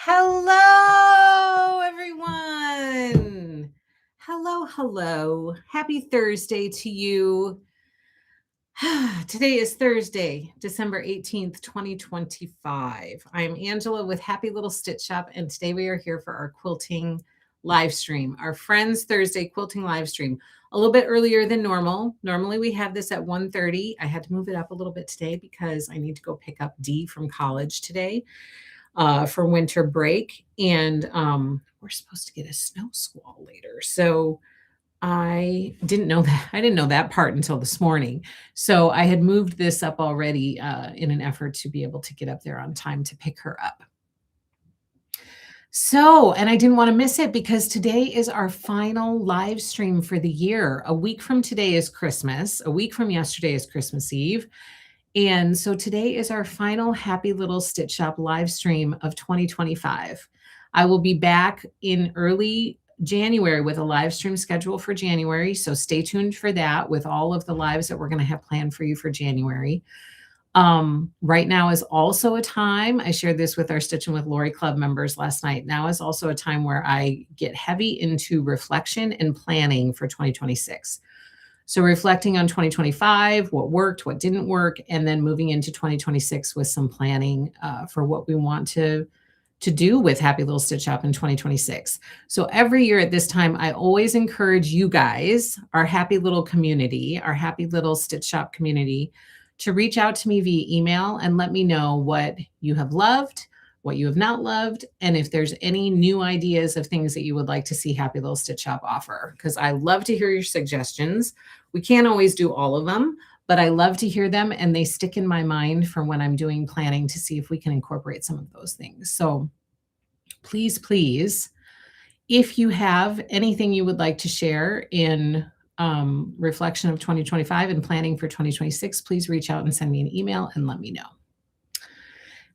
Hello, everyone. Hello. Happy Thursday to you. Today is Thursday, December 18th, 2025. I am Angela with Happy Little Stitch Shop, and today we are here for our quilting live stream, our friends Thursday Quilting Livestream, a little bit earlier than normal. Normally we have this at 1:30. I had to move it up a little bit today because I need to go pick up Dee from college today for winter break. And we're supposed to get a snow squall later. So I didn't know that. I didn't know that part until this morning. So I had moved this up already in an effort to be able to get up there on time to pick her up. So, and I didn't want to miss it because today is our final live stream for the year. A week from today is Christmas. A week from yesterday is Christmas Eve. And so today is our final Happy Little Stitch Shop live stream of 2025. I will be back in early January with a live stream schedule for January. So stay tuned for that with all of the lives that we're going to have planned for you for January. Right now is also a time, I shared this with our Stitching with Lori Club members last night. Now is also a time where I get heavy into reflection and planning for 2026. So reflecting on 2025, what worked, what didn't work, and then moving into 2026 with some planning for what we want to do with Happy Little Stitch Shop in 2026. So every year at this time, I always encourage you guys, our happy little community, our Happy Little Stitch Shop community, to reach out to me via email and let me know what you have loved, what you have not loved, and if there's any new ideas of things that you would like to see Happy Little Stitch Shop offer, because I love to hear your suggestions. We can't always do all of them, but I love to hear them, and they stick in my mind for when I'm doing planning to see if we can incorporate some of those things. So please, if you have anything you would like to share in reflection of 2025 and planning for 2026, please reach out and send me an email and let me know.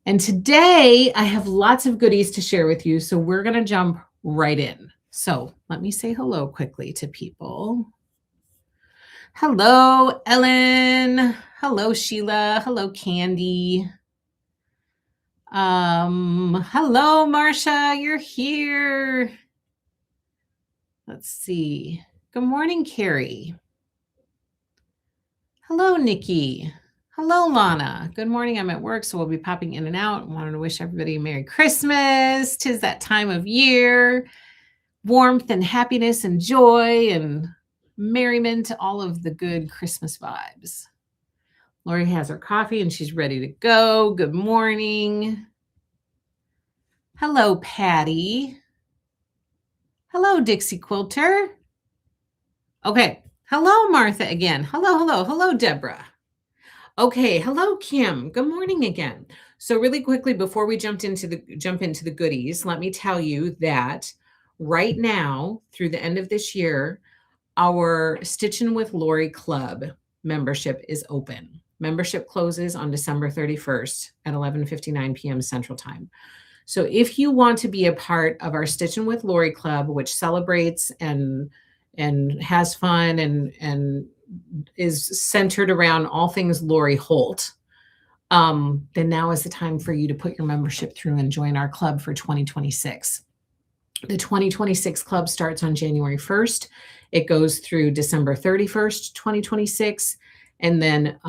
And today I have lots of goodies to share with you. So we're going to jump right in. So let me say hello quickly to people. Hello, Ellen. Hello, Sheila. Hello, Candy. Hello, Marcia. You're here. Let's see. Good morning, Carrie. Hello, Nikki. Hello, Lana. Good morning. I'm at work, so we'll be popping in and out. I wanted to wish everybody a Merry Christmas. 'Tis that time of year. Warmth and happiness and joy and merriment, all of the good Christmas vibes. Lori has her coffee and she's ready to go. Good morning. Hello, Patty. Hello, Dixie Quilter. Okay. Hello, Martha again. Hello, Deborah. Okay, hello, Kim. Good morning again. So really quickly, before we jump into the goodies, let me tell you that right now, through the end of this year, our Stitchin' with Lori Club membership is open. Membership closes on December 31st at 11:59 p.m. Central Time. So if you want to be a part of our Stitchin' with Lori Club, which celebrates and has fun and is centered around all things Lori Holt, then now is the time for you to put your membership through and join our club for 2026. The 2026 club starts on January 1st. It goes through December 31st, 2026. And then,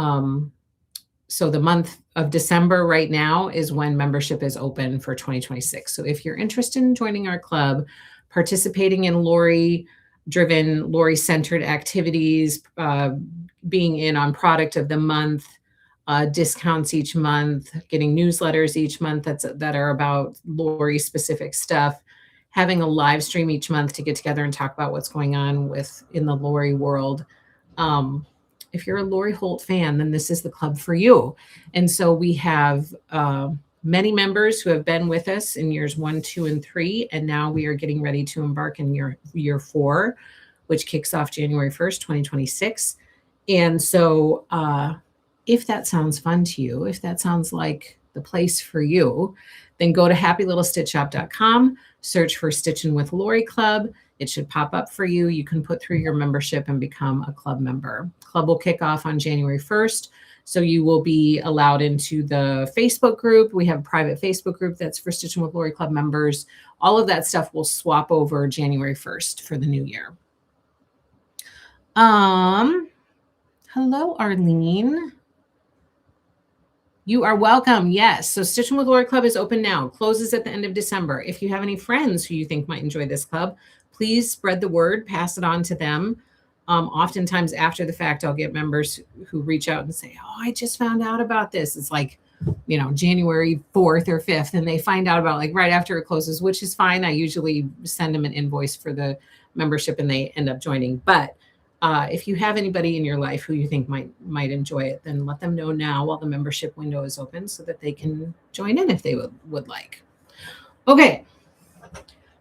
so the month of December right now is when membership is open for 2026. So if you're interested in joining our club, participating in Lori-driven, Lori-centered activities, being in on product of the month, discounts each month, getting newsletters each month that are about Lori-specific stuff, having a live stream each month to get together and talk about what's going on in the Lori world. If you're a Lori Holt fan, then this is the club for you. And so we have many members who have been with us in years 1, 2, and 3, and now we are getting ready to embark in year 4, which kicks off January 1st, 2026. And so if that sounds fun to you, if that sounds like the place for you, then go to happylittlestitchshop.com, search for Stitchin' with Lori Club. It should pop up for you. You can put through your membership and become a club member. Club will kick off on January 1st. So you will be allowed into the Facebook group. We have a private Facebook group that's for Stitching with Lori Club members. All of that stuff will swap over January 1st for the new year. Hello, Arlene. You are welcome. Yes. So Stitching with Lori Club is open now. Closes at the end of December. If you have any friends who you think might enjoy this club, please spread the word, pass it on to them. Oftentimes after the fact, I'll get members who reach out and say, oh, I just found out about this. It's like, you know, January 4th or 5th, and they find out about like right after it closes, which is fine. I usually send them an invoice for the membership and they end up joining. But if you have anybody in your life who you think might enjoy it, then let them know now while the membership window is open so that they can join in if they would like. Okay.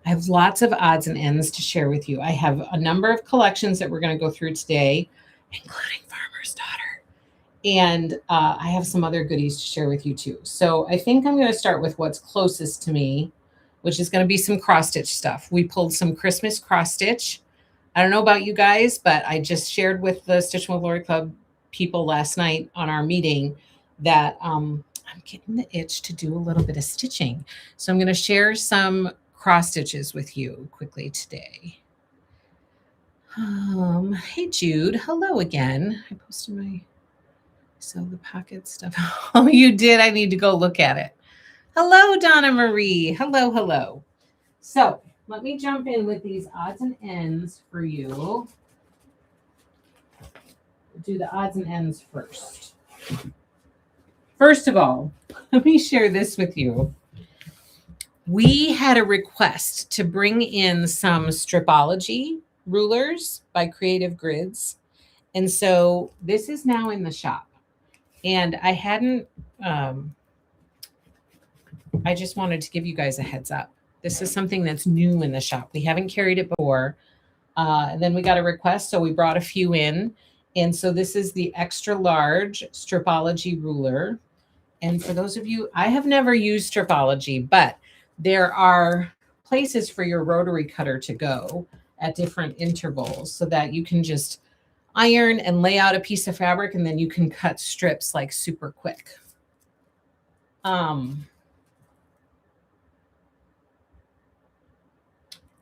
I have lots of odds and ends to share with you. I have a number of collections that we're going to go through today, including Farmer's Daughter. And I have some other goodies to share with you too. So I think I'm going to start with what's closest to me, which is going to be some cross stitch stuff. We pulled some Christmas cross stitch. I don't know about you guys, but I just shared with the Stitching with Lori Club people last night on our meeting that I'm getting the itch to do a little bit of stitching. So I'm going to share some cross stitches with you quickly today. Hey, Jude. Hello again. I posted my sew the pocket stuff. Oh, you did. I need to go look at it. Hello, Donna Marie. Hello, hello. So let me jump in with these odds and ends for you. We'll do the odds and ends first. First of all, let me share this with you. We had a request to bring in some Stripology rulers by Creative Grids. And so this is now in the shop. And I hadn't, I just wanted to give you guys a heads up. This is something that's new in the shop. We haven't carried it before. And then we got a request, so we brought a few in. And so this is the extra large Stripology ruler. And for those of you, I have never used Stripology, but there are places for your rotary cutter to go at different intervals so that you can just iron and lay out a piece of fabric and then you can cut strips like super quick.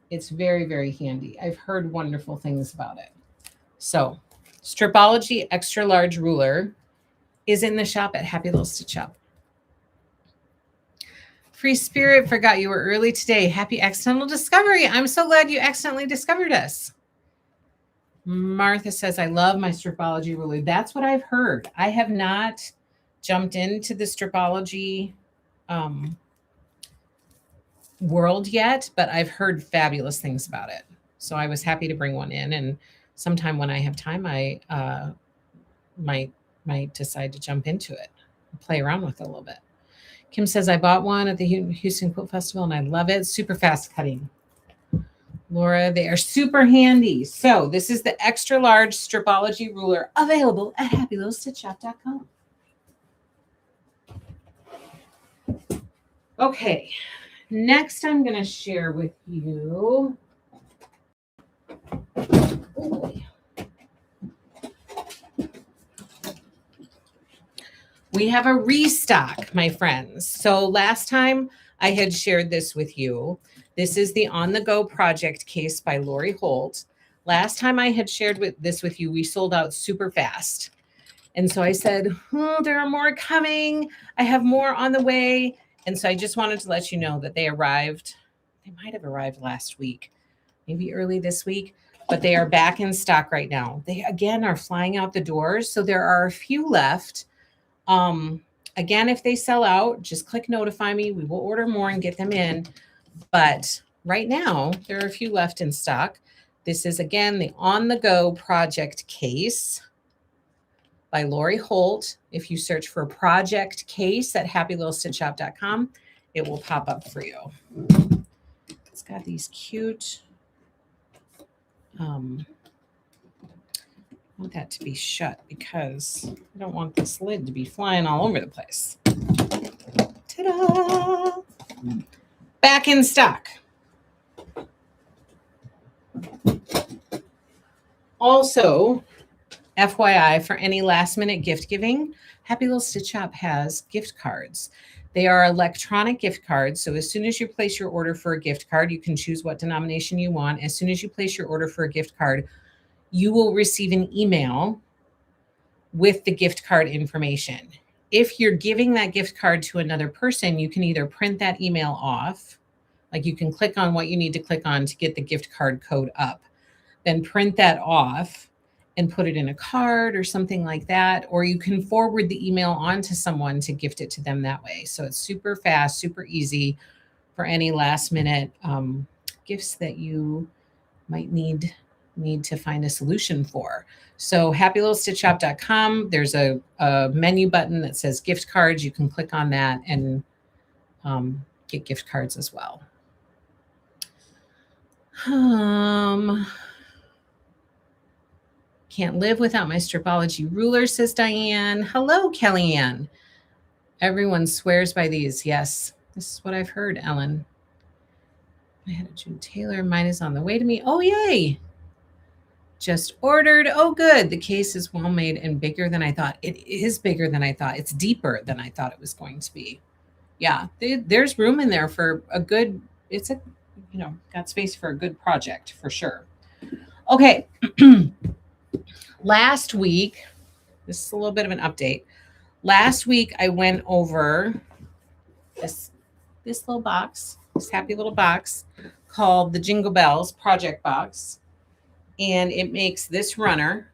It's very, very handy. I've heard wonderful things about it. So Stripology extra large ruler is in the shop at Happy Little Stitch Shop. Free Spirit, forgot you were early today. Happy accidental discovery. I'm so glad you accidentally discovered us. Martha says, I love my Stripology ruler. That's what I've heard. I have not jumped into the Stripology world yet, but I've heard fabulous things about it. So I was happy to bring one in. And sometime when I have time, I might decide to jump into it and play around with it a little bit. Kim says, I bought one at the Houston Quilt Festival and I love it. Super fast cutting. Laura, they are super handy. So this is the extra large Stripology ruler available at happylittlestitchshop.com. Okay, next I'm going to share with you. We have a restock, my friends. So last time I had shared this with you. This is the On the Go project case by Lori Holt. Last time I had shared this with you, we sold out super fast. And so I said, oh, there are more coming. I have more on the way. And so I just wanted to let you know that they arrived. They might have arrived last week, maybe early this week, but they are back in stock right now. They, again, are flying out the doors. So there are a few left. Again, if they sell out, just click notify me. We will order more and get them in. But right now, there are a few left in stock. This is, again, the On the Go project case by Lori Holt. If you search for project case at happylittlestitchshop.com, it will pop up for you. It's got these cute, I want that to be shut because I don't want this lid to be flying all over the place. Ta-da! Back in stock. Also, FYI, for any last minute gift giving, Happy Little Stitch Shop has gift cards. They are electronic gift cards. So as soon as you place your order for a gift card, you can choose what denomination you want. As soon as you place your order for a gift card, you will receive an email with the gift card information. If you're giving that gift card to another person, you can either print that email off, like you can click on what you need to click on to get the gift card code up, then print that off and put it in a card or something like that. Or you can forward the email on to someone to gift it to them that way. So it's super fast, super easy for any last minute gifts that you might need to find a solution for. So happylittlestitchshop.com, there's a menu button that says gift cards. You can click on that and get gift cards as well. Can't live without my Stripology ruler, says Diane. Hello, Kellyanne. Everyone swears by these. Yes, this is what I've heard, Ellen. I had a June Taylor. Mine is on the way to me. Oh, yay. Just ordered. Oh, good. The case is well made and bigger than I thought. It is bigger than I thought. It's deeper than I thought it was going to be. Yeah, there's room in there for a good, it's a, got space for a good project for sure. Okay. Last week, this is a little bit of an update. Last week, I went over this little box, this happy little box called the Jingle Bells project box. And it makes this runner.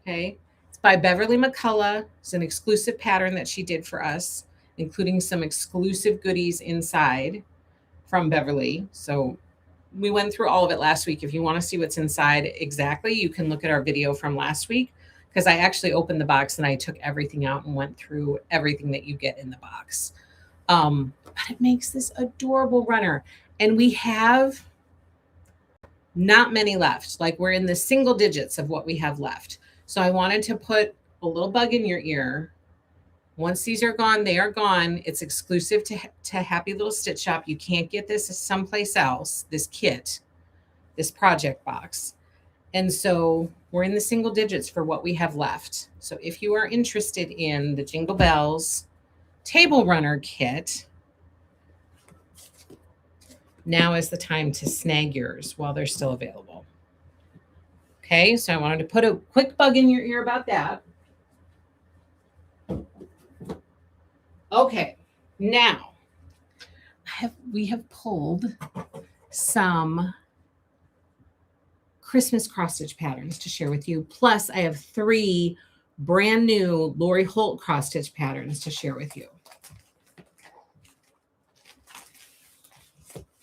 Okay. It's by Beverly McCullough. It's an exclusive pattern that she did for us, including some exclusive goodies inside from Beverly. So we went through all of it last week. If you want to see what's inside exactly, you can look at our video from last week, because I actually opened the box and I took everything out and went through everything that you get in the box. But it makes this adorable runner. And we have not many left. Like, we're in the single digits of what we have left. So I wanted to put a little bug in your ear. Once these are gone, they are gone. It's exclusive to Happy Little Stitch Shop. You can't get this someplace else, this kit, this project box. And so we're in the single digits for what we have left. So if you are interested in the Jingle Bells Table Runner Kit, now is the time to snag yours while they're still available. Okay, so I wanted to put a quick bug in your ear about that. Okay, now we have pulled some Christmas cross stitch patterns to share with you. Plus, I have 3 brand new Lori Holt cross stitch patterns to share with you.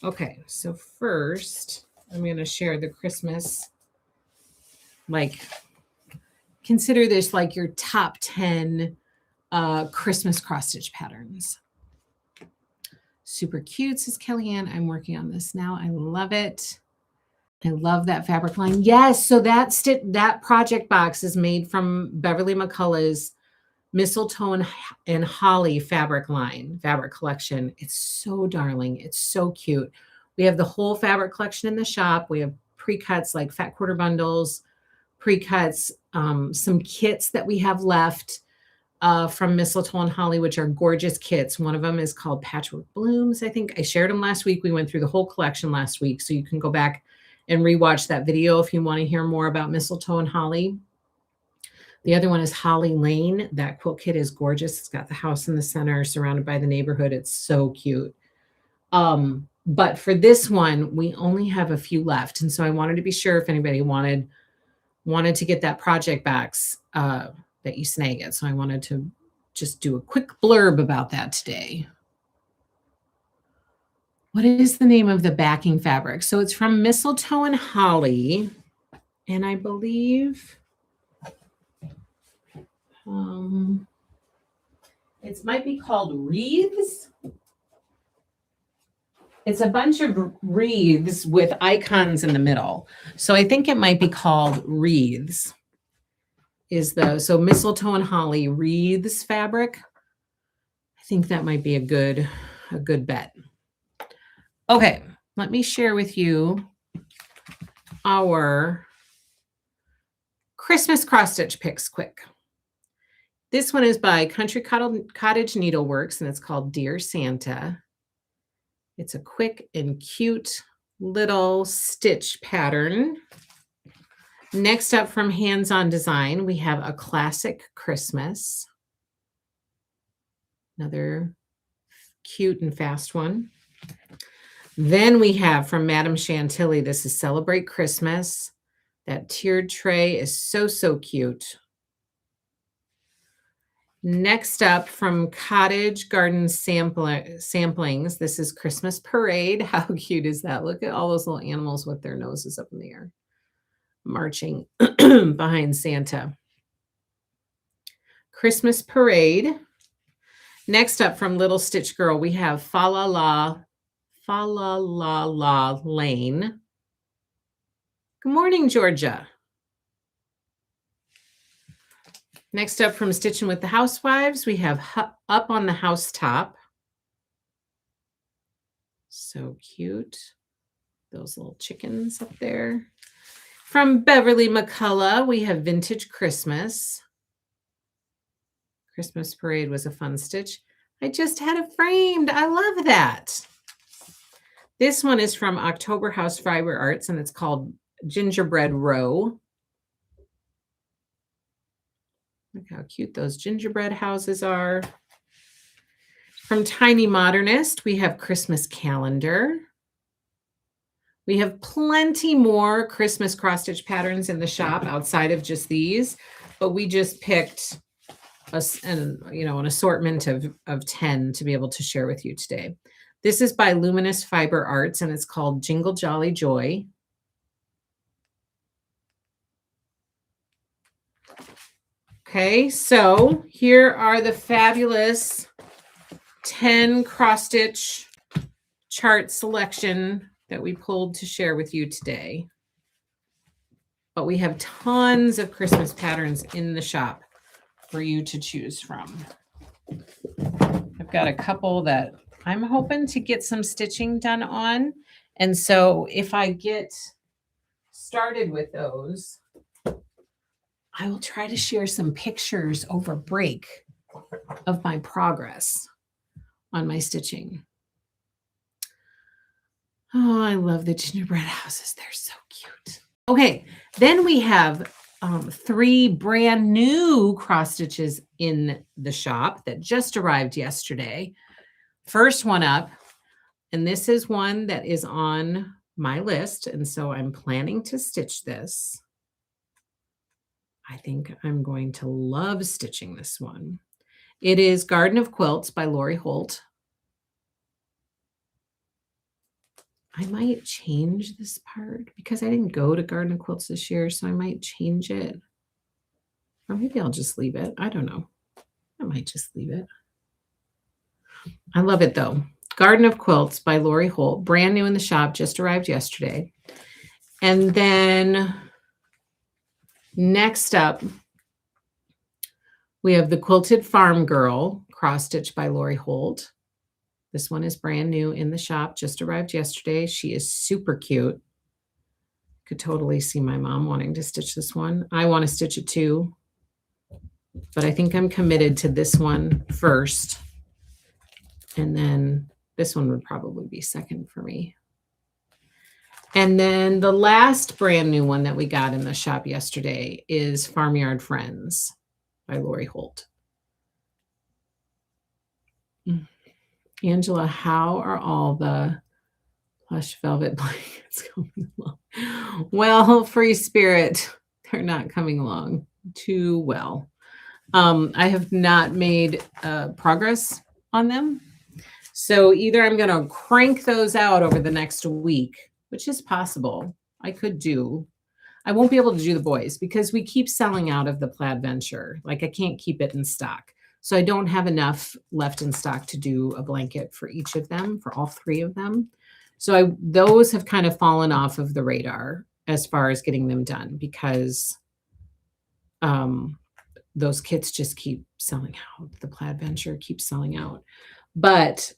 Okay, so first, I'm going to share the Christmas, consider this like your top 10 Christmas cross stitch patterns. Super cute, says Kellyanne. I'm working on this now. I love it. I love that fabric line. Yes, so that project box is made from Beverly McCullough's Mistletoe and Holly fabric collection. It's so darling. It's so cute. We have the whole fabric collection in the shop. We have pre-cuts like fat quarter bundles, pre-cuts, some kits that we have left from Mistletoe and Holly, which are gorgeous kits. One of them is called Patchwork Blooms. I think I shared them last week. We went through the whole collection last week, so you can go back and rewatch that video if you want to hear more about Mistletoe and Holly. The other one is Holly Lane. That quilt kit is gorgeous. It's got the house in the center, surrounded by the neighborhood. It's so cute. But for this one, we only have a few left. And so I wanted to be sure if anybody wanted to get that project box, that you snag it. So I wanted to just do a quick blurb about that today. What is the name of the backing fabric? So it's from Mistletoe and Holly. And I believe it might be called Wreaths. It's a bunch of wreaths with icons in the middle. So I think it might be called Wreaths. So Mistletoe and Holly Wreaths fabric. I think that might be a good bet. Okay, let me share with you our Christmas cross stitch picks quick. This one is by Country Cottage Needleworks, and it's called Dear Santa. It's a quick and cute little stitch pattern. Next up from Hands On Design, we have a classic Christmas. Another cute and fast one. Then we have from Madame Chantilly, this is Celebrate Christmas. That tiered tray is so, so cute. Next up from Cottage Garden Samplings, this is Christmas Parade. How cute is that? Look at all those little animals with their noses up in the air, marching behind Santa. Christmas Parade. Next up from Little Stitch Girl, we have Fa La La Lane. Good morning, Georgia. Next up from Stitching with the Housewives, we have Up on the Housetop. So cute. Those little chickens up there. From Beverly McCullough, we have Vintage Christmas. Christmas Parade was a fun stitch. I just had it framed. I love that. This one is from October House Fiber Arts, and it's called Gingerbread Row. Look how cute those gingerbread houses are. From Tiny Modernist, we have Christmas Calendar. We have plenty more Christmas cross-stitch patterns in the shop outside of just these, but we just picked an assortment of 10 to be able to share with you today. This is by Luminous Fiber Arts, and it's called Jingle Jolly Joy. Okay, so here are the fabulous 10 cross-stitch chart selection that we pulled to share with you today. But we have tons of Christmas patterns in the shop for you to choose from. I've got a couple that I'm hoping to get some stitching done on. And so if I get started with those, I will try to share some pictures over break of my progress on my stitching. Oh, I love the gingerbread houses. They're so cute. Okay, then we have 3 brand new cross stitches in the shop that just arrived yesterday. First one up, and this is one that is on my list, and so I'm planning to stitch this. I think I'm going to love stitching this one. It is Garden of Quilts by Lori Holt. I might change this part because I didn't go to Garden of Quilts this year, so I might change it. Or maybe I'll just leave it. I don't know. I might just leave it. I love it though. Garden of Quilts by Lori Holt, brand new in the shop, just arrived yesterday. And then next up, we have the Quilted Farm Girl, cross stitch by Lori Holt. This one is brand new in the shop, just arrived yesterday. She is super cute. Could totally see my mom wanting to stitch this one. I want to stitch it too, but I think I'm committed to this one first. And then this one would probably be second for me. And then the last brand new one that we got in the shop yesterday is Farmyard Friends by Lori Holt. Angela, how are all the plush velvet blankets coming along? Well, Free Spirit, they're not coming along too well. I have not made progress on them. So either I'm going to crank those out over the next week, which is possible. I could do. I won't be able to do the boys because we keep selling out of the Plaid Venture. Like I can't keep it in stock. So I don't have enough left in stock to do a blanket for each of them, for all 3 of them. So those have kind of fallen off of the radar as far as getting them done because those kits just keep selling out. The Plaid Venture keeps selling out. But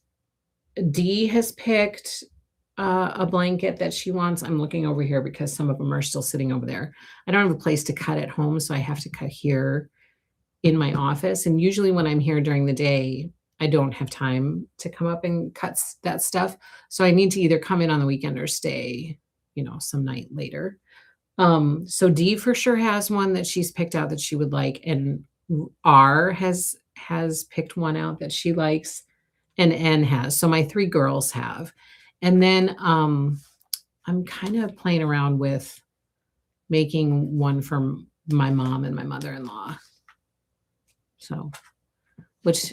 Dee has picked a blanket that she wants. I'm looking over here because some of them are still sitting over there. I don't have a place to cut at home, so I have to cut here in my office. And usually when I'm here during the day, I don't have time to come up and cut that stuff. So I need to either come in on the weekend or stay, some night later. So D for sure has one that she's picked out that she would like, and R has picked one out that she likes, and N has. So my 3 girls have. And then I'm kind of playing around with making one for my mom and my mother-in-law. So, which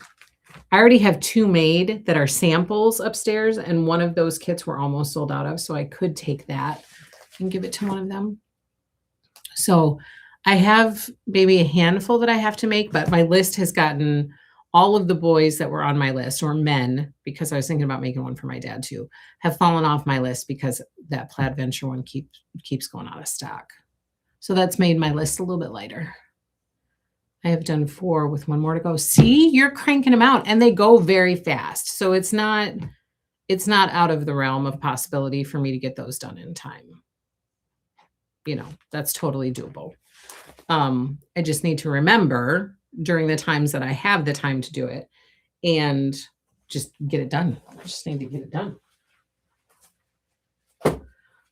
I already have 2 made that are samples upstairs, and one of those kits we're almost sold out of. So I could take that and give it to one of them. So I have maybe a handful that I have to make, but my list has gotten all of the boys that were on my list, or men, because I was thinking about making one for my dad too, have fallen off my list because that Plaid Venture one keeps going out of stock. So that's made my list a little bit lighter. I have done 4 with 1 more to go. See, you're cranking them out, and they go very fast. So it's not out of the realm of possibility for me to get those done in time. That's totally doable. I just need to remember during the times that I have the time to do it and just get it done. I just need to get it done.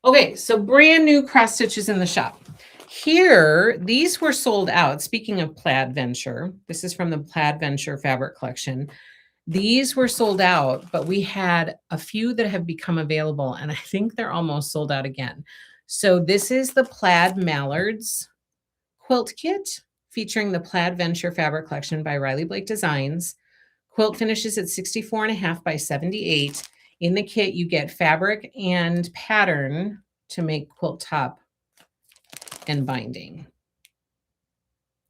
Okay, so brand new cross stitches in the shop. Here, these were sold out. Speaking of Plaid Venture, this is from the Plaid Venture fabric collection. These were sold out, but we had a few that have become available, and I think they're almost sold out again. So this is the Plaid Mallards quilt kit featuring the Plaid Venture fabric collection by Riley Blake Designs. Quilt finishes at 64.5 by 78. In the kit, you get fabric and pattern to make quilt top and binding.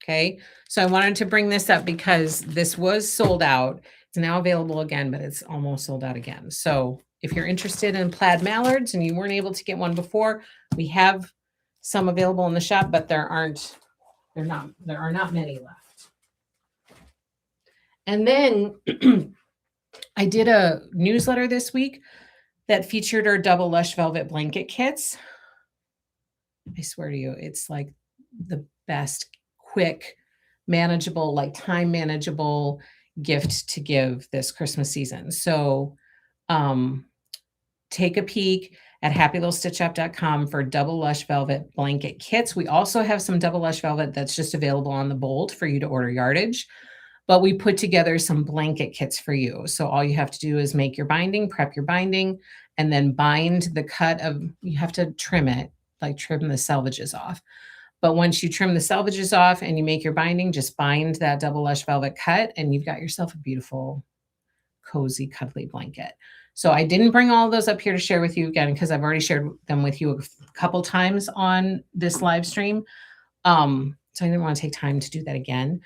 Okay, so I wanted to bring this up because this was sold out. It's now available again, but it's almost sold out again. So if you're interested in Plaid Mallards and you weren't able to get one before, we have some available in the shop, but there are not many left. And then I did a newsletter this week that featured our double lush velvet blanket kits. I swear to you, it's like the best, quick, manageable, like time manageable gift to give this Christmas season. So take a peek at happylittlestitchup.com for double lush velvet blanket kits. We also have some double lush velvet that's just available on the Bold for you to order yardage, but we put together some blanket kits for you. So all you have to do is make your binding, prep your binding, and then bind the cut of, you have to trim it, like trim the selvages off. But once you trim the selvages off and you make your binding, just bind that double lush velvet cut and you've got yourself a beautiful, cozy, cuddly blanket. So I didn't bring all of those up here to share with you again, because I've already shared them with you a couple times on this live stream. So I didn't want to take time to do that again,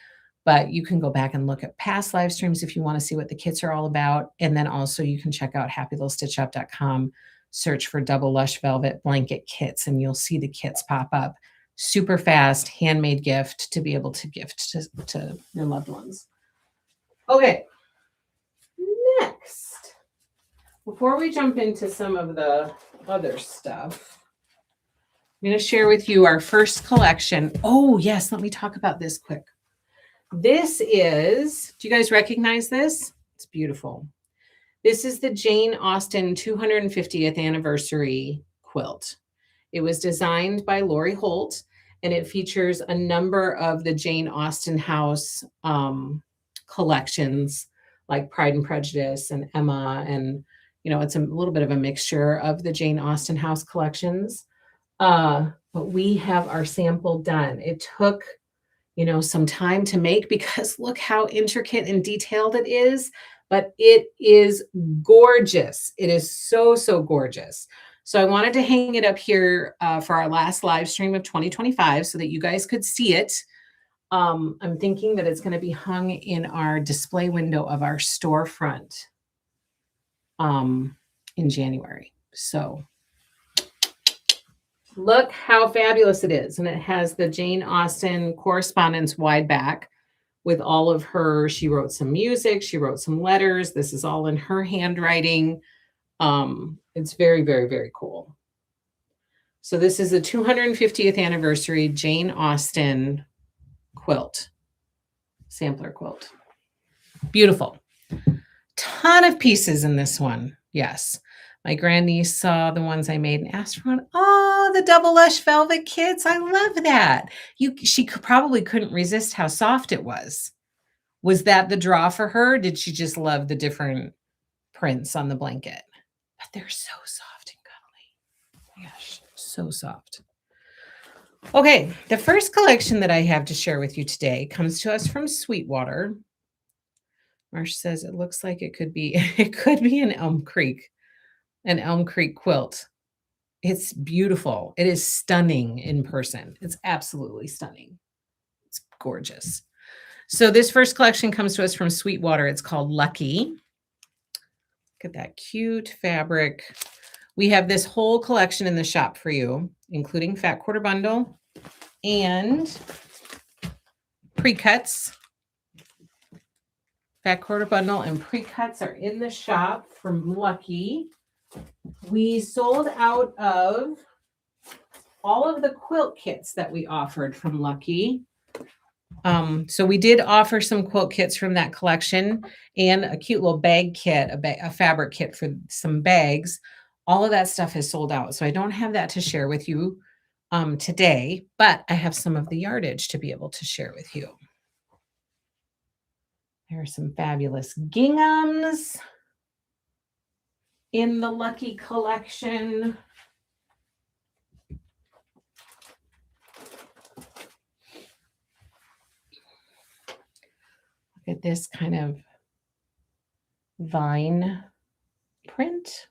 but you can go back and look at past live streams if you want to see what the kits are all about. And then also you can check out happylittlestitchup.com, search for double lush velvet blanket kits, and you'll see the kits pop up. Super fast, handmade gift to be able to gift to your loved ones. Okay, next. Before we jump into some of the other stuff, I'm going to share with you our first collection. Oh, yes, let me talk about this quick. This is, do you guys recognize this? It's beautiful. This is the Jane Austen 250th anniversary quilt. It was designed by Lori Holt, and it features a number of the Jane Austen house collections, like Pride and Prejudice and Emma, and it's a little bit of a mixture of the Jane Austen house collections. But we have our sample done. It took, some time to make because look how intricate and detailed it is, but it is gorgeous. It is so, so gorgeous. So I wanted to hang it up here for our last live stream of 2025 so that you guys could see it. I'm thinking that it's going to be hung in our display window of our storefront in January. So look how fabulous it is. And it has the Jane Austen correspondence wide back with all of her, she wrote some music, she wrote some letters. This is all in her handwriting. It's very, very, very cool. So this is the 250th anniversary Jane Austen quilt, sampler quilt. Beautiful. Ton of pieces in this one. Yes. My grandniece saw the ones I made and asked for one. Oh, the double lush velvet kits. I love that. She probably couldn't resist how soft it was. Was that the draw for her? Did she just love the different prints on the blanket? But they're so soft and cuddly. Oh my gosh, so soft. Okay, the first collection that I have to share with you today comes to us from Sweetwater. Marsh says it looks like it could be an Elm Creek quilt. It's beautiful. It is stunning in person. It's absolutely stunning. It's gorgeous. So this first collection comes to us from Sweetwater. It's called Lucky. Look at that cute fabric. We have this whole collection in the shop for you, including fat quarter bundle and pre-cuts. Fat quarter bundle and pre-cuts are in the shop from Lucky. We sold out of all of the quilt kits that we offered from Lucky. So we did offer some quilt kits from that collection and a cute little bag kit, a fabric kit for some bags. All of that stuff has sold out. So I don't have that to share with you today, but I have some of the yardage to be able to share with you. There are some fabulous ginghams in the Lucky collection. Look at this kind of vine print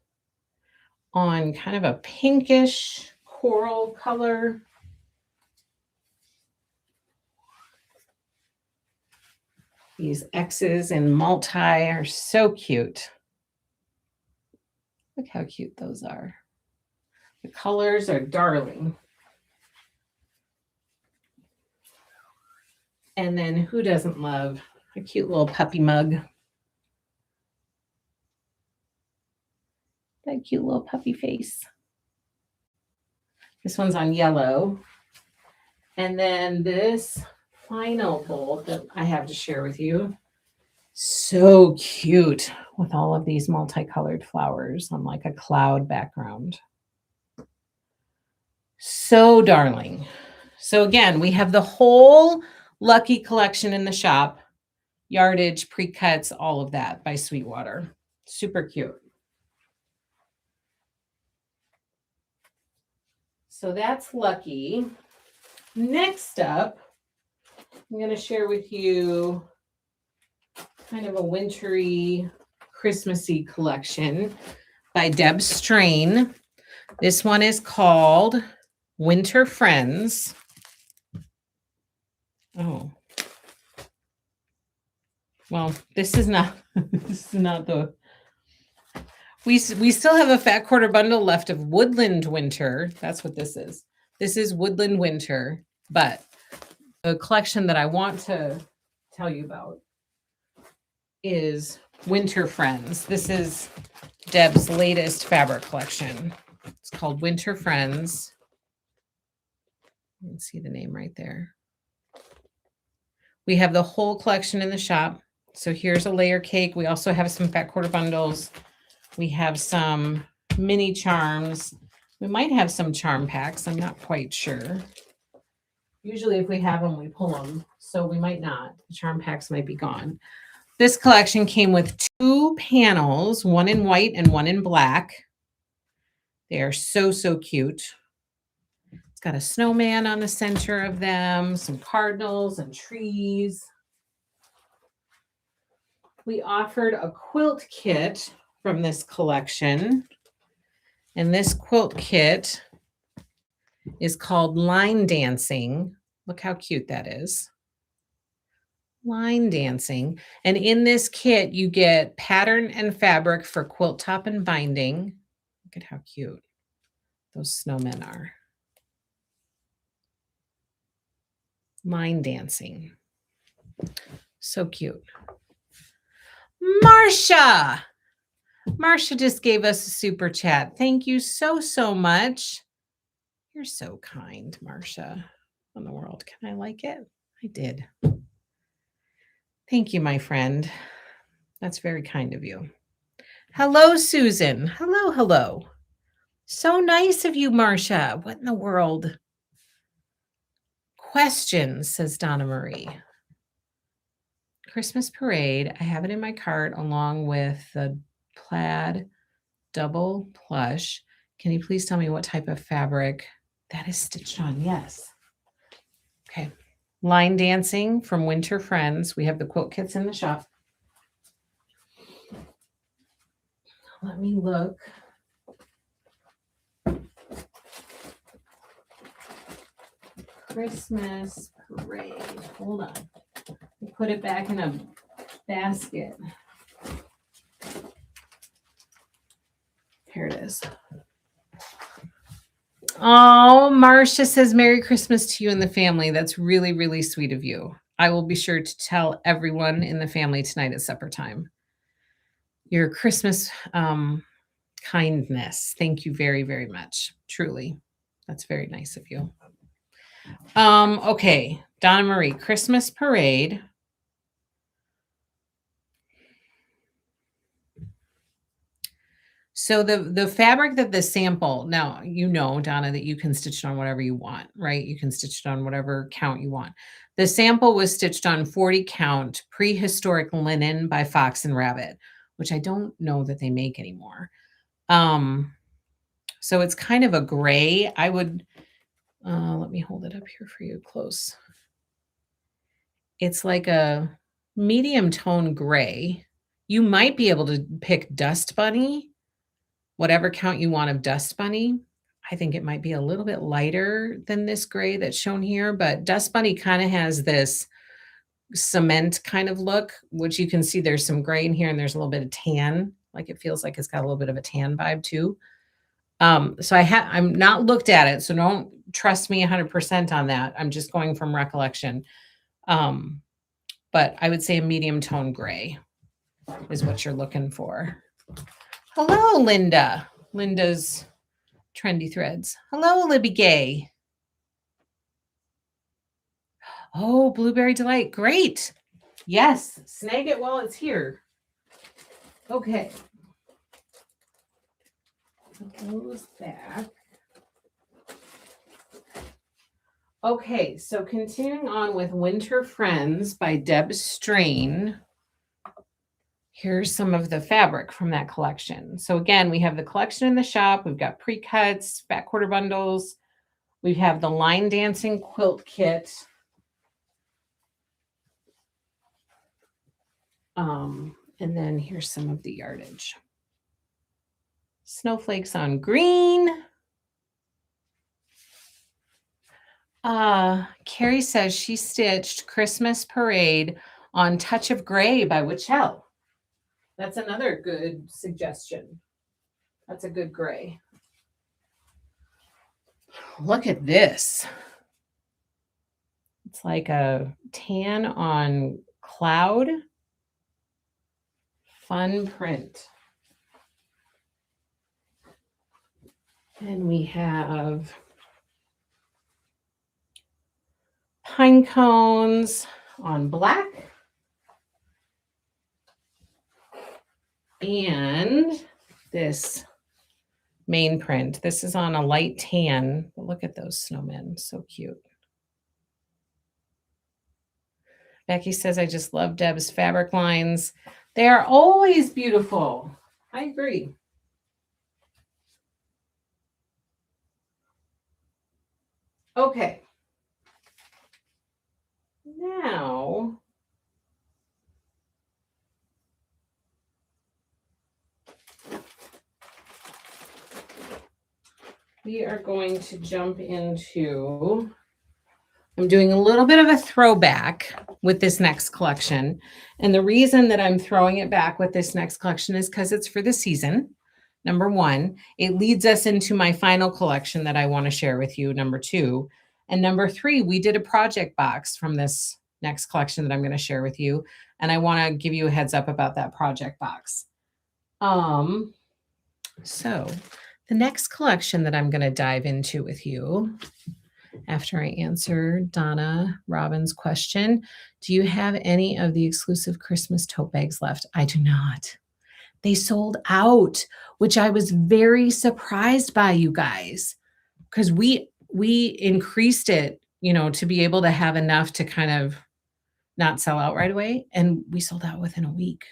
on kind of a pinkish coral color. These X's in multi are so cute. Look how cute those are. The colors are darling. And then who doesn't love a cute little puppy mug? That cute little puppy face. This one's on yellow. And then this final bowl that I have to share with you. So cute with all of these multicolored flowers on like a cloud background. So darling. So again, we have the whole Lucky collection in the shop. Yardage, pre-cuts, all of that by Sweetwater. Super cute. So that's Lucky. Next up, I'm going to share with you kind of a wintry, Christmassy collection by Deb Strain. This one is called Winter Friends. Oh. Well, this is not the... We still have a fat quarter bundle left of Woodland Winter. That's what this is. This is Woodland Winter, but the collection that I want to tell you about is Winter Friends. This is Deb's latest fabric collection. It's called Winter Friends. You can see the name right there. We have the whole collection in the shop. So here's a layer cake. We also have some fat quarter bundles. We have some mini charms. We might have some charm packs. I'm not quite sure. Usually if we have them, we pull them. So we might not. The charm packs might be gone. This collection came with 2 panels, one in white and one in black. They are so, so cute. It's got a snowman on the center of them, some cardinals and trees. We offered a quilt kit from this collection. And this quilt kit is called Line Dancing. Look how cute that is. Line Dancing. And in this kit, you get pattern and fabric for quilt top and binding. Look at how cute those snowmen are. Line Dancing. So cute. Marcia! Marcia just gave us a super chat. Thank you so, so much. You're so kind, Marcia. In the world. Can I like it? I did. Thank you, my friend. That's very kind of you. Hello, Susan. Hello, hello. So nice of you, Marcia. What in the world? Questions, says Donna Marie. Christmas parade. I have it in my cart along with the plaid double plush. Can you please tell me what type of fabric that is stitched on? Yes. Okay. Line dancing from Winter Friends. We have the quilt kits in the shop. Let me look. Christmas parade. Hold on. Put it back in a basket. Here it is. Oh, Marcia says Merry Christmas to you and the family. That's really, really sweet of you. I will be sure to tell everyone in the family tonight at supper time. Your Christmas kindness. Thank you very, very much. Truly. That's very nice of you. Okay. Donna Marie, Christmas parade. So the fabric that the sample, now, you know, Donna, that you can stitch it on whatever you want, right? You can stitch it on whatever count you want. The sample was stitched on 40 count prehistoric linen by Fox and Rabbit, which I don't know that they make anymore. So it's kind of a gray. I would, let me hold it up here for you close. It's like a medium tone gray. You might be able to pick Dust Bunny, whatever count you want of Dust Bunny. I think it might be a little bit lighter than this gray that's shown here, but Dust Bunny kind of has this cement kind of look, which you can see there's some gray in here and there's a little bit of tan. Like it feels like it's got a little bit of a tan vibe too. So I'm not looked at it, so don't trust me 100% on that. I'm just going from recollection. But I would say a medium tone gray is what you're looking for. Hello, Linda. Linda's Trendy Threads. Hello, Libby Gay. Oh, Blueberry Delight. Great. Yes. Snag it while it's here. Okay. Close back. Okay, so continuing on with Winter Friends by Deb Strain. Here's some of the fabric from that collection. So again, we have the collection in the shop. We've got pre-cuts, fat quarter bundles. We have the line dancing quilt kit. And then here's some of the yardage. Snowflakes on green. Carrie says she stitched Christmas Parade on Touch of Gray by Wichell. That's another good suggestion. That's a good gray. Look at this. It's like a tan on cloud. Fun print. And we have pine cones on black. And this main print. This is on a light tan. Look at those snowmen. So cute. Becky says, I just love Deb's fabric lines. They are always beautiful. I agree. Okay. Now, we are going to jump into, I'm doing a little bit of a throwback with this next collection. And the reason that I'm throwing it back with this next collection is because it's for the season. Number one, it leads us into my final collection that I want to share with you, number two. And number three, we did a project box from this next collection that I'm going to share with you. And I want to give you a heads up about that project box. So the next collection that I'm going to dive into with you after I answer Donna Robbins' question, do you have any of the exclusive Christmas tote bags left? I do not. They sold out, which I was very surprised by, you guys, because we increased it, to be able to have enough to kind of not sell out right away, and we sold out within a week.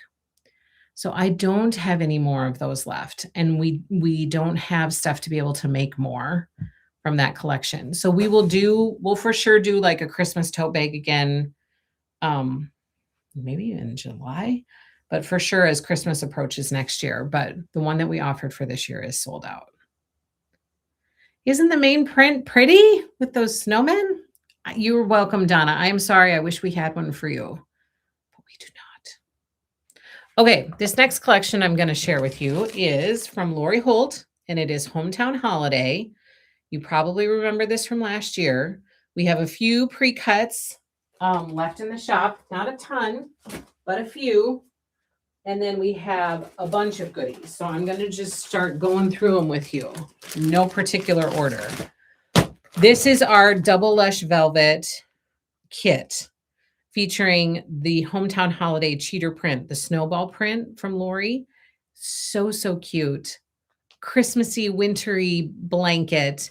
So I don't have any more of those left, and we don't have stuff to be able to make more from that collection. So we'll for sure do like a Christmas tote bag again, maybe in July, but for sure as Christmas approaches next year. But the one that we offered for this year is sold out. Isn't the main print pretty with those snowmen? You're welcome, Donna. I am sorry. I wish we had one for you, but we do not. Okay, this next collection I'm going to share with you is from Lori Holt, and it is Hometown Holiday. You probably remember this from last year. We have a few pre-cuts left in the shop, not a ton, but a few. And then we have a bunch of goodies. So I'm going to just start going through them with you. No particular order. This is our double lush velvet kit featuring the Hometown Holiday cheater print, the snowball print from Lori. So, so cute. Christmassy, wintry blanket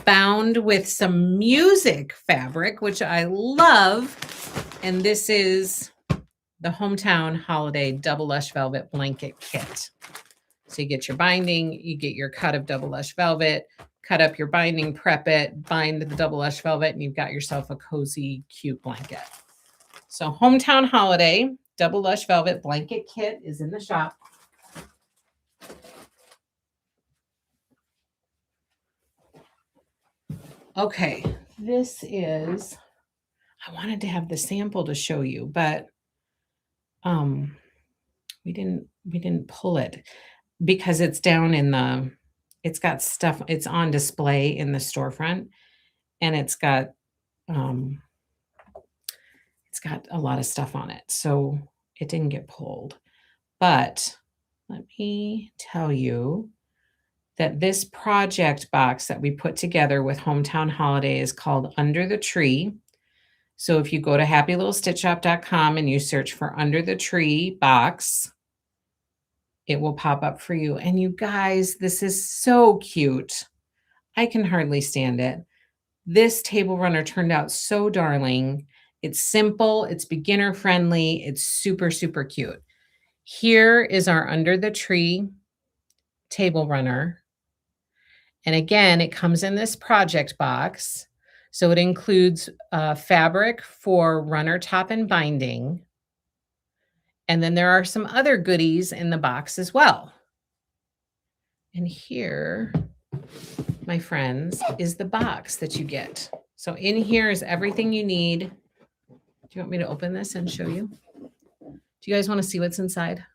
bound with some music fabric, which I love. And this is the Hometown Holiday Double Lush Velvet Blanket Kit. So you get your binding, you get your cut of double lush velvet, cut up your binding, prep it, bind the double lush velvet, and you've got yourself a cozy, cute blanket. So Hometown Holiday Double Lush Velvet Blanket Kit is in the shop. Okay, this is, I wanted to have the sample to show you, but we didn't pull it because it's down in it's got stuff, it's on display in the storefront, and it's got a lot of stuff on it. So it didn't get pulled. But let me tell you that this project box that we put together with Hometown Holiday is called Under the Tree. So if you go to happylittlestitchshop.com and you search for Under the Tree box, it will pop up for you. And you guys, this is so cute. I can hardly stand it. This table runner turned out so darling. It's simple, it's beginner friendly, it's super, super cute. Here is our Under the Tree table runner. And again, it comes in this project box. So it includes fabric for runner top and binding. And then there are some other goodies in the box as well. And here, my friends, is the box that you get. So in here is everything you need. Do you want me to open this and show you? Do you guys want to see what's inside?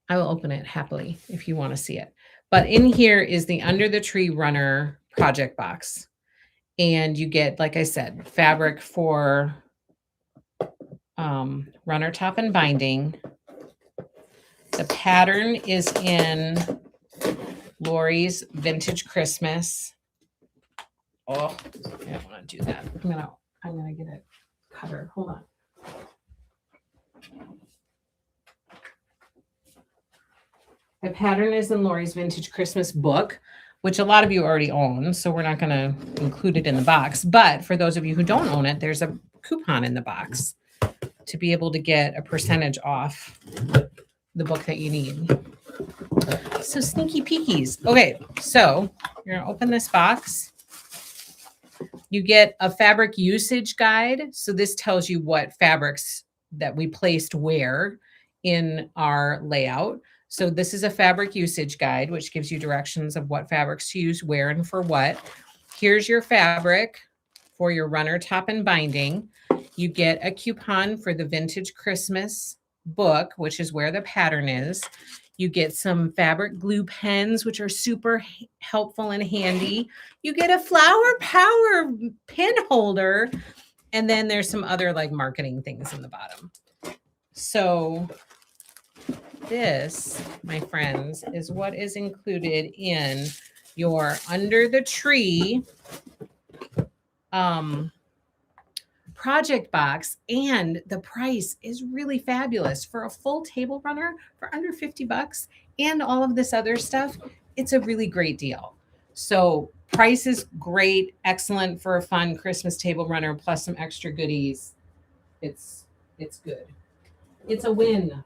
I will open it happily if you want to see it. But in here is the Under the Tree runner project box. And you get, like I said, fabric for runner top and binding. The pattern is in Lori's Vintage Christmas. Oh, I don't want to do that. I'm gonna get it covered. Hold on. The pattern is in Lori's Vintage Christmas book, which a lot of you already own, so we're not going to include it in the box. But for those of you who don't own it, there's a coupon in the box to be able to get a percentage off the book that you need. So sneaky peekies. Okay, so you're going to open this box. You get a fabric usage guide. So this tells you what fabrics that we placed where in our layout. So this is a fabric usage guide, which gives you directions of what fabrics to use where and for what. Here's your fabric for your runner top and binding. You get a coupon for the Vintage Christmas book, which is where the pattern is. You get some fabric glue pens, which are super helpful and handy. You get a flower power pin holder. And then there's some other like marketing things in the bottom. So this, my friends, is what is included in your Under the Tree project box, and the price is really fabulous for a full table runner for under 50 bucks and all of this other stuff. It's a really great deal. So price is great, excellent for a fun Christmas table runner plus some extra goodies. It's good. It's a win.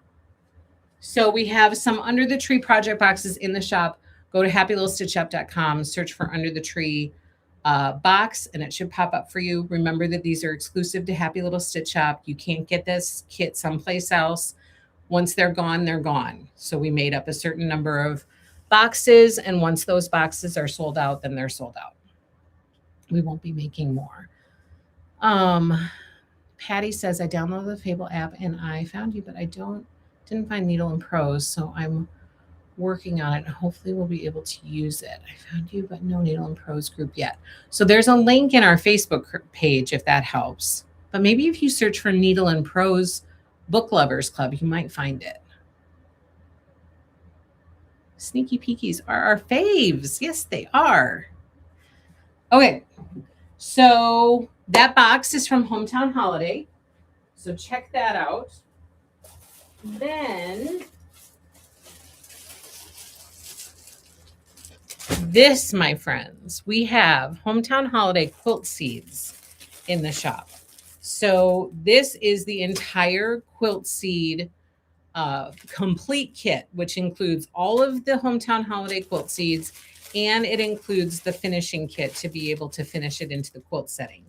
So we have some Under the Tree project boxes in the shop. Go to happylittlestitchup.com, search for Under the Tree box, and it should pop up for you. Remember that these are exclusive to Happy Little Stitch Shop. You can't get this kit someplace else. Once they're gone, they're gone. So we made up a certain number of boxes, and once those boxes are sold out, then they're sold out. We won't be making more. Patty says, I downloaded the Fable app and I found you, but I didn't find Needle and Prose, so I'm working on it. Hopefully we'll be able to use it. I found you, but no Needle and Prose group yet. So there's a link in our Facebook page if that helps. But maybe if you search for Needle and Prose Book Lovers Club, you might find it. Sneaky Peekies are our faves. Yes, they are. Okay, so that box is from Hometown Holiday. So check that out. Then this, my friends, we have Hometown Holiday quilt seeds in the shop. So this is the entire quilt seed complete kit, which includes all of the Hometown Holiday quilt seeds, and it includes the finishing kit to be able to finish it into the quilt setting.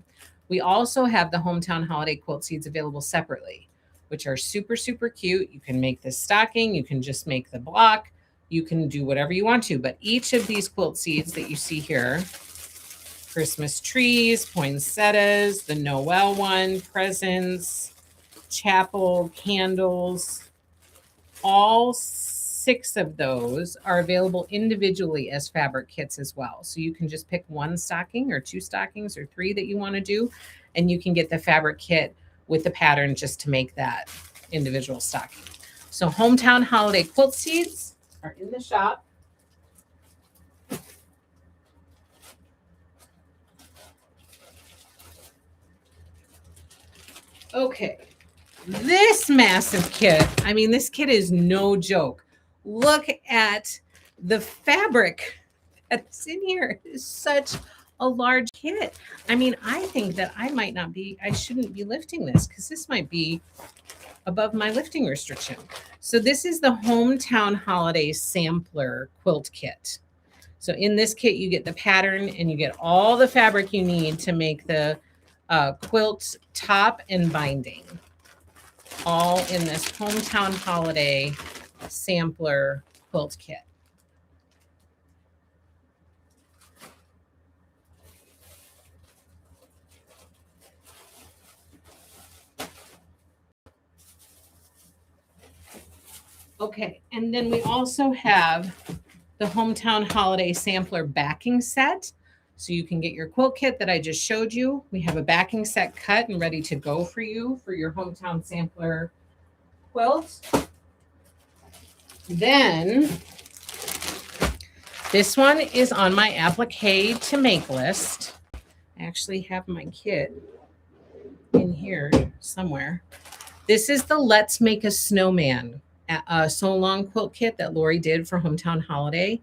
We also have the Hometown Holiday quilt seeds available separately, which are super, super cute. You can make this stocking. You can just make the block. You can do whatever you want to. But each of these quilt seeds that you see here, Christmas trees, poinsettias, the Noel one, presents, chapel, candles, all 6 of those are available individually as fabric kits as well. So you can just pick 1 stocking or 2 stockings or 3 that you want to do, and you can get the fabric kit with the pattern just to make that individual stocking. So Hometown Holiday quilt seeds are in the shop. Okay, this massive kit, I mean, this kit is no joke. Look at the fabric that's in here. It's such a large kit. I mean, I think that I shouldn't be lifting this because this might be above my lifting restriction. So this is the Hometown Holiday Sampler Quilt Kit. So in this kit, you get the pattern and you get all the fabric you need to make the quilt top and binding, all in this Hometown Holiday Sampler Quilt Kit. Okay, and then we also have the Hometown Holiday Sampler backing set. So you can get your quilt kit that I just showed you. We have a backing set cut and ready to go for you for your Hometown Sampler quilt. Then this one is on my applique to make list. I actually have my kit in here somewhere. This is the Let's Make a Snowman sew along quilt kit that Lori did for Hometown Holiday.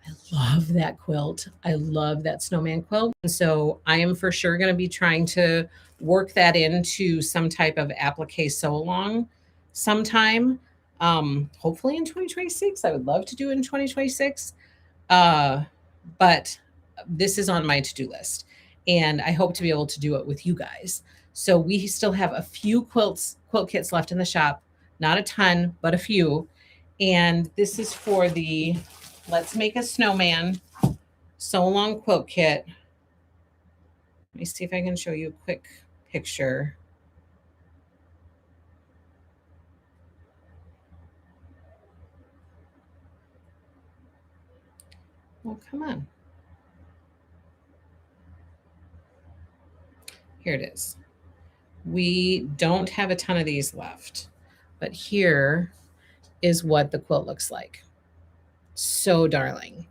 I love that quilt. I love that snowman quilt. And so I am for sure going to be trying to work that into some type of applique sew along sometime. Hopefully in 2026. I would love to do it in 2026. But this is on my to-do list. And I hope to be able to do it with you guys. So we still have a few quilt kits left in the shop. Not a ton, but a few. And this is for the Let's Make a Snowman sew along quilt kit. Let me see if I can show you a quick picture. Well, come on. Here it is. We don't have a ton of these left, but here is what the quilt looks like. So darling.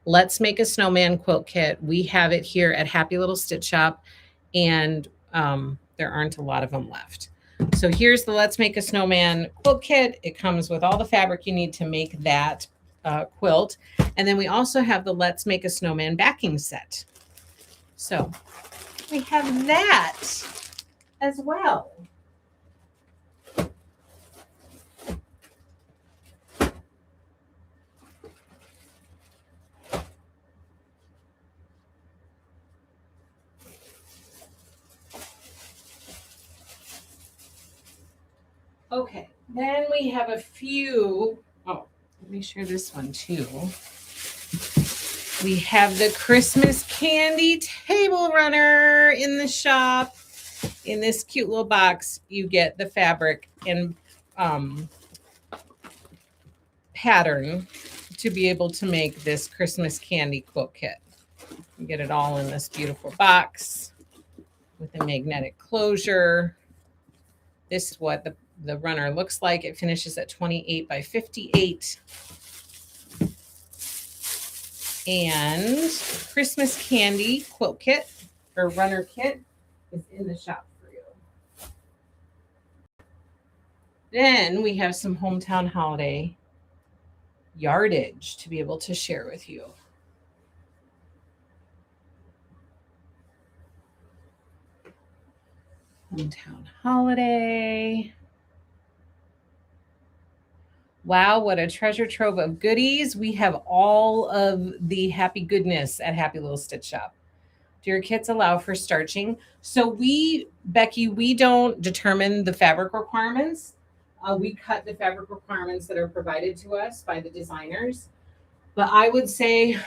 Let's Make a Snowman quilt kit. We have it here at Happy Little Stitch Shop, and there aren't a lot of them left. So here's the Let's Make a Snowman quilt kit. It comes with all the fabric you need to make that quilt. And then we also have the Let's Make a Snowman backing set. So we have that as well. Okay, then we have a few. Oh, let me share this one too. We have the Christmas candy table runner in the shop. In this cute little box, you get the fabric and pattern to be able to make this Christmas candy quilt kit. You get it all in this beautiful box with a magnetic closure. This is what the runner looks like. It finishes at 28 by 58. And Christmas candy quilt kit or runner kit is in the shop for you. Then we have some hometown holiday yardage to be able to share with you. Hometown holiday. Wow, what a treasure trove of goodies. We have all of the happy goodness at Happy Little Stitch Shop. Do your kits allow for starching? So Becky, we don't determine the fabric requirements. We cut the fabric requirements that are provided to us by the designers. But I would say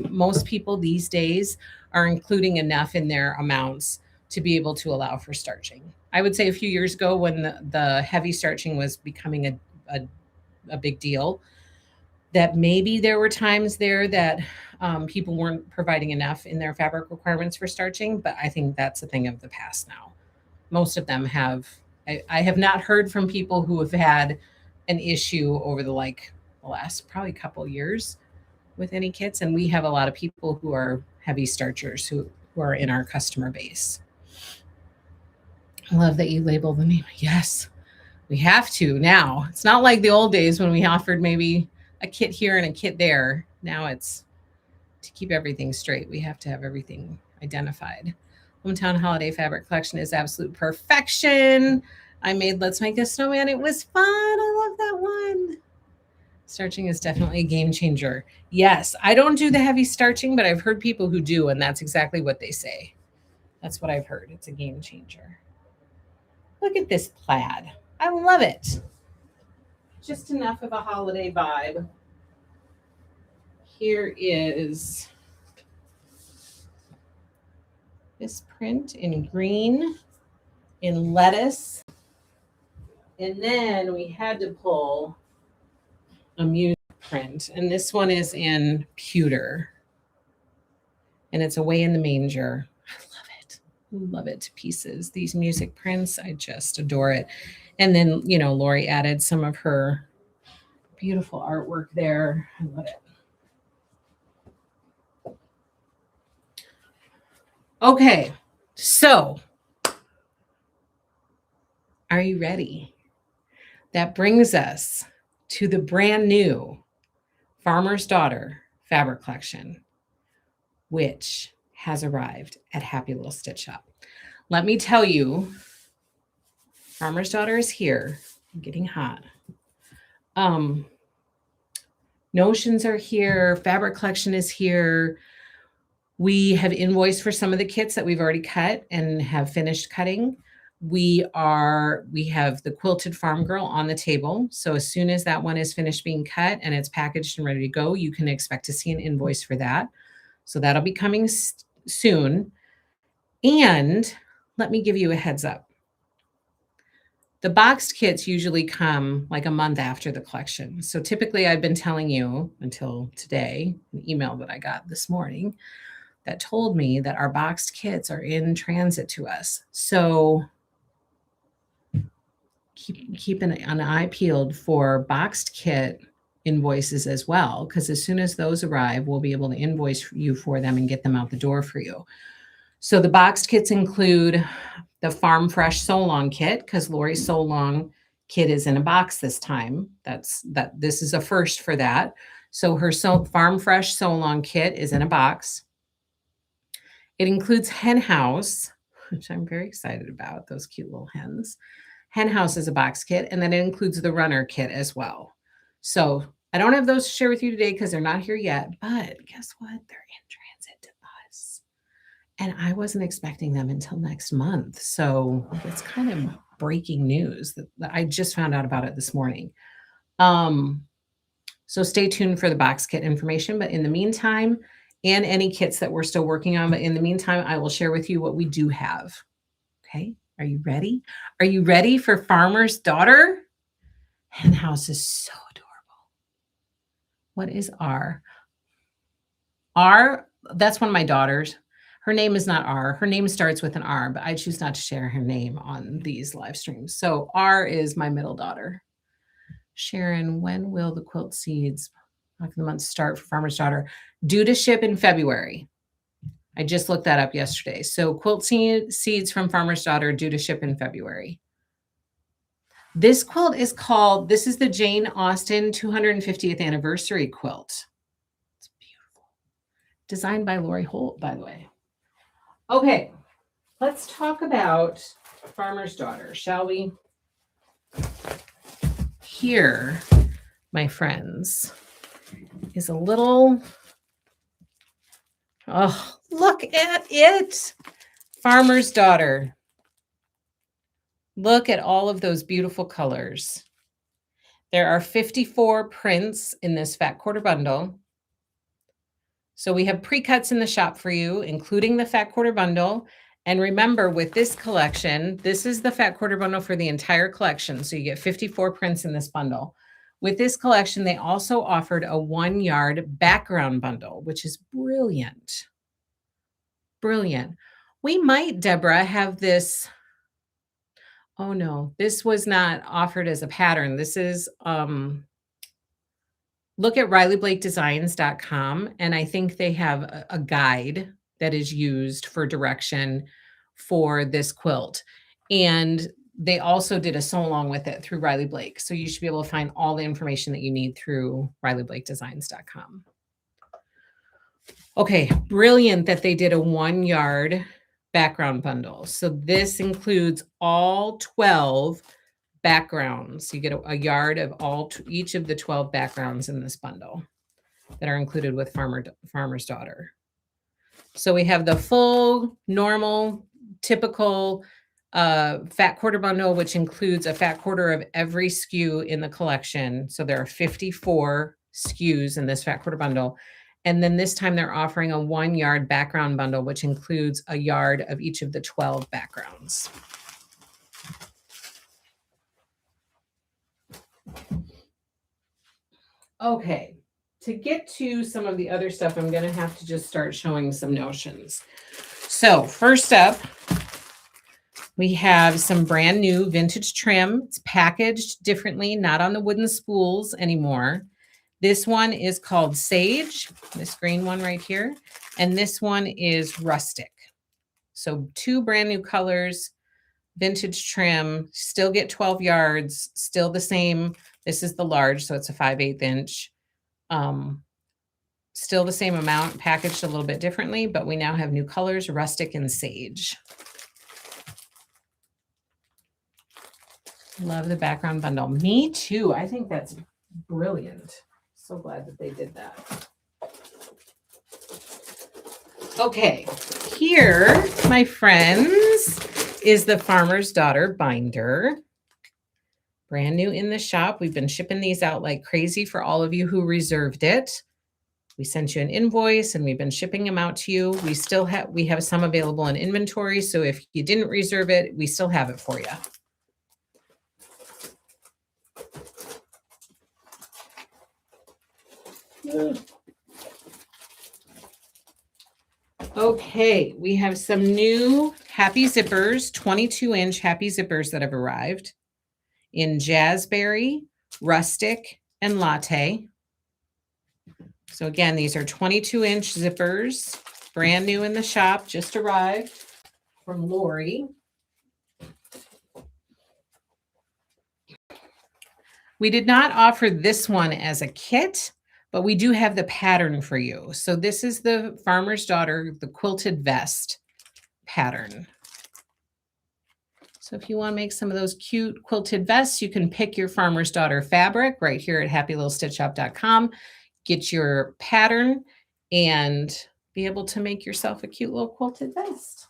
most people these days are including enough in their amounts to be able to allow for starching. I would say a few years ago when the heavy starching was becoming a big deal, that maybe there were times there that people weren't providing enough in their fabric requirements for starching, but I think that's a thing of the past now. Most of them have. I have not heard from people who have had an issue over the last probably couple of years with any kits, and we have a lot of people who are heavy starchers who are in our customer base. I love that you label the name. Yes, we have to now. It's not like the old days when we offered maybe a kit here and a kit there. Now it's to keep everything straight. We have to have everything identified. Hometown Holiday Fabric Collection is absolute perfection. I made Let's Make a Snowman. It was fun. I love that one. Starching is definitely a game changer. Yes, I don't do the heavy starching, but I've heard people who do, and that's exactly what they say. That's what I've heard. It's a game changer. Look at this plaid. I love it. Just enough of a holiday vibe. Here is this print in green, in lettuce. And then we had to pull a music print. And this one is in pewter. And it's Away in the Manger. I love it. Love it to pieces. These music prints, I just adore it. And then, Lori added some of her beautiful artwork there. I love it. Okay, so are you ready? That brings us to the brand new Farmer's Daughter fabric collection, which has arrived at Happy Little Stitch Shop. Let me tell you, Farmer's Daughter is here. I'm getting hot. Notions are here. Fabric collection is here. We have invoiced for some of the kits that we've already cut and have finished cutting. We have the Quilted Farm Girl on the table. So as soon as that one is finished being cut and it's packaged and ready to go, you can expect to see an invoice for that. So that'll be coming soon. And let me give you a heads up. The boxed kits usually come like a month after the collection. So typically I've been telling you until today, an email that I got this morning that told me that our boxed kits are in transit to us. So keep an eye peeled for boxed kit invoices as well, because as soon as those arrive, we'll be able to invoice you for them and get them out the door for you. So the boxed kits include the Farm Fresh Sew Along kit, because Lori's Sew Along kit is in a box this time. This is a first for that. So her Farm Fresh Sew Along kit is in a box. It includes Hen House, which I'm very excited about, those cute little hens. Hen House is a box kit, and then it includes the Runner kit as well. So I don't have those to share with you today because they're not here yet, but guess what? They're in transit to us. And I wasn't expecting them until next month. So it's kind of breaking news that I just found out about it this morning. So stay tuned for the box kit information. But in the meantime, and any kits that we're still working on, but in the meantime, I will share with you what we do have. Okay, are you ready? Are you ready for Farmer's Daughter? Hen House is so adorable. What is R? R, that's one of my daughters. Her name is not R. Her name starts with an R, but I choose not to share her name on these live streams. So R is my middle daughter. Sharon, when will the quilt seeds of the month start for Farmer's Daughter? Due to ship in February. I just looked that up yesterday. So quilt seeds from Farmer's Daughter due to ship in February. This quilt is called, this is the Jane Austen 250th anniversary quilt. It's beautiful. Designed by Lori Holt, by the way. Okay, let's talk about Farmer's Daughter, shall we? Here, my friends, is a little, oh, look at it. Farmer's Daughter. Look at all of those beautiful colors. There are 54 prints in this fat quarter bundle. So we have pre-cuts in the shop for you, including the fat quarter bundle. And remember, with this collection, this is the fat quarter bundle for the entire collection. So you get 54 prints in this bundle. With this collection, they also offered a 1 yard background bundle, which is brilliant. Brilliant. We might, Deborah, have this. Oh no, this was not offered as a pattern. This is, look at RileyBlakeDesigns.com, and I think they have a guide that is used for direction for this quilt. And they also did a sew along with it through Riley Blake. So you should be able to find all the information that you need through RileyBlakeDesigns.com. Okay, brilliant that they did a 1 yard background bundle. So this includes all 12 backgrounds. You get a yard of each of the 12 backgrounds in this bundle that are included with Farmer's Daughter. So we have the full, normal, typical fat quarter bundle, which includes a fat quarter of every SKU in the collection. So there are 54 SKUs in this fat quarter bundle. And then this time they're offering a 1 yard background bundle, which includes a yard of each of the 12 backgrounds. Okay, to get to some of the other stuff, I'm going to have to just start showing some notions. So first up, we have some brand new vintage trim. It's packaged differently, not on the wooden spools anymore. This one is called Sage, this green one right here. And this one is Rustic. So 2 brand new colors, vintage trim, still get 12 yards, still the same. This is the large, so it's a 5/8 inch. Still the same amount, packaged a little bit differently, but we now have new colors, Rustic and Sage. Love the background bundle. Me too. I think that's brilliant. So glad that they did that. Okay, here, my friends, is the Farmer's Daughter binder. Brand new in the shop. We've been shipping these out like crazy for all of you who reserved it. We sent you an invoice and we've been shipping them out to you. We have some available in inventory. So if you didn't reserve it, we still have it for you. Okay, we have some new happy zippers, 22-inch happy zippers that have arrived in Jazzberry, Rustic, and Latte. So again, these are 22-inch zippers, brand new in the shop, just arrived from Lori. We did not offer this one as a kit, but we do have the pattern for you. So this is the Farmer's Daughter, the quilted vest pattern. So if you want to make some of those cute quilted vests, you can pick your Farmer's Daughter fabric right here at happylittlestitchshop.com. Get your pattern and be able to make yourself a cute little quilted vest.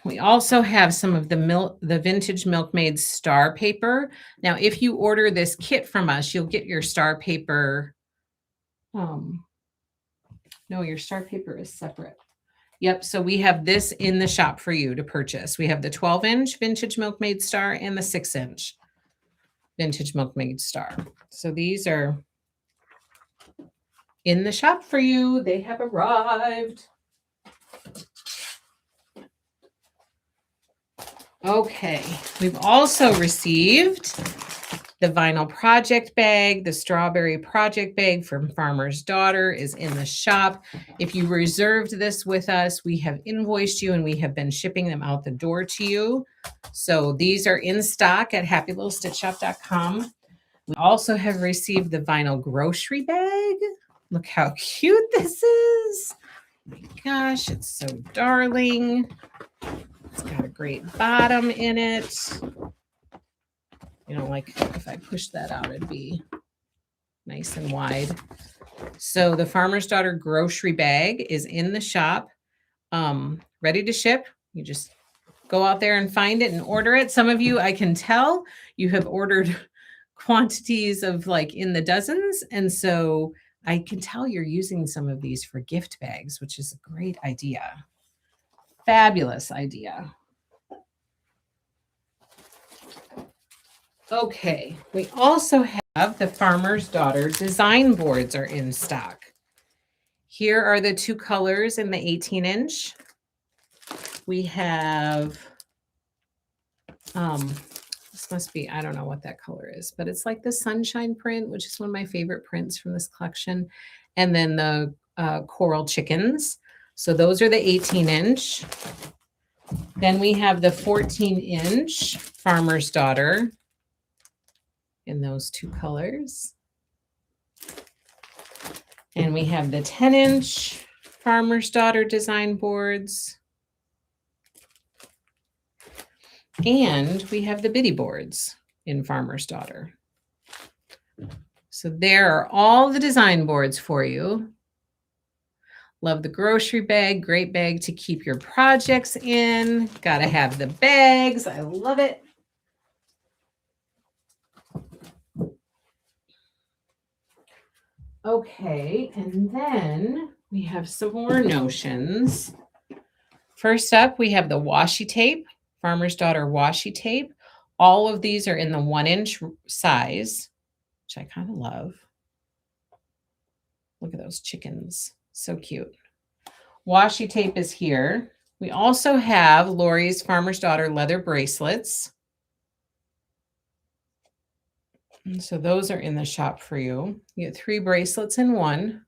We also have some of the vintage Milkmaid star paper. Now, if you order this kit from us, you'll get your star paper. No, your star paper is separate. Yep, so we have this in the shop for you to purchase. We have the 12-inch vintage Milkmaid star and the 6-inch vintage Milkmaid star. So these are in the shop for you. They have arrived. Okay, we've also received the vinyl project bag. The strawberry project bag from Farmer's Daughter is in the shop. If you reserved this with us, we have invoiced you and we have been shipping them out the door to you. So these are in stock at happylittlestitchshop.com. We also have received the vinyl grocery bag. Look how cute this is. Oh my gosh, it's so darling. It's got a great bottom in it. You know, like if I push that out, it'd be nice and wide. So the Farmer's Daughter grocery bag is in the shop, ready to ship. You just go out there and find it and order it. Some of you, I can tell, you have ordered quantities of like in the dozens. And so I can tell you're using some of these for gift bags, which is a great idea. Fabulous idea. Okay, we also have the Farmer's Daughter design boards are in stock. Here are the two colors in the 18-inch. We have, this must be, I don't know what that color is, but it's like the sunshine print, which is one of my favorite prints from this collection. And then the coral chickens. So those are the 18-inch. Then we have the 14-inch Farmer's Daughter in those two colors. And we have the 10-inch Farmer's Daughter design boards. And we have the Biddy boards in Farmer's Daughter. So there are all the design boards for you. Love the grocery bag. Great bag to keep your projects in. Gotta have the bags. I love it. Okay, and then we have some more notions. First up, we have the washi tape, Farmer's Daughter washi tape. All of these are in the 1-inch size, which I kind of love. Look at those chickens. So cute. Washi tape is here. We also have Lori's Farmer's Daughter leather bracelets. And so those are in the shop for you. You get 3 bracelets in one.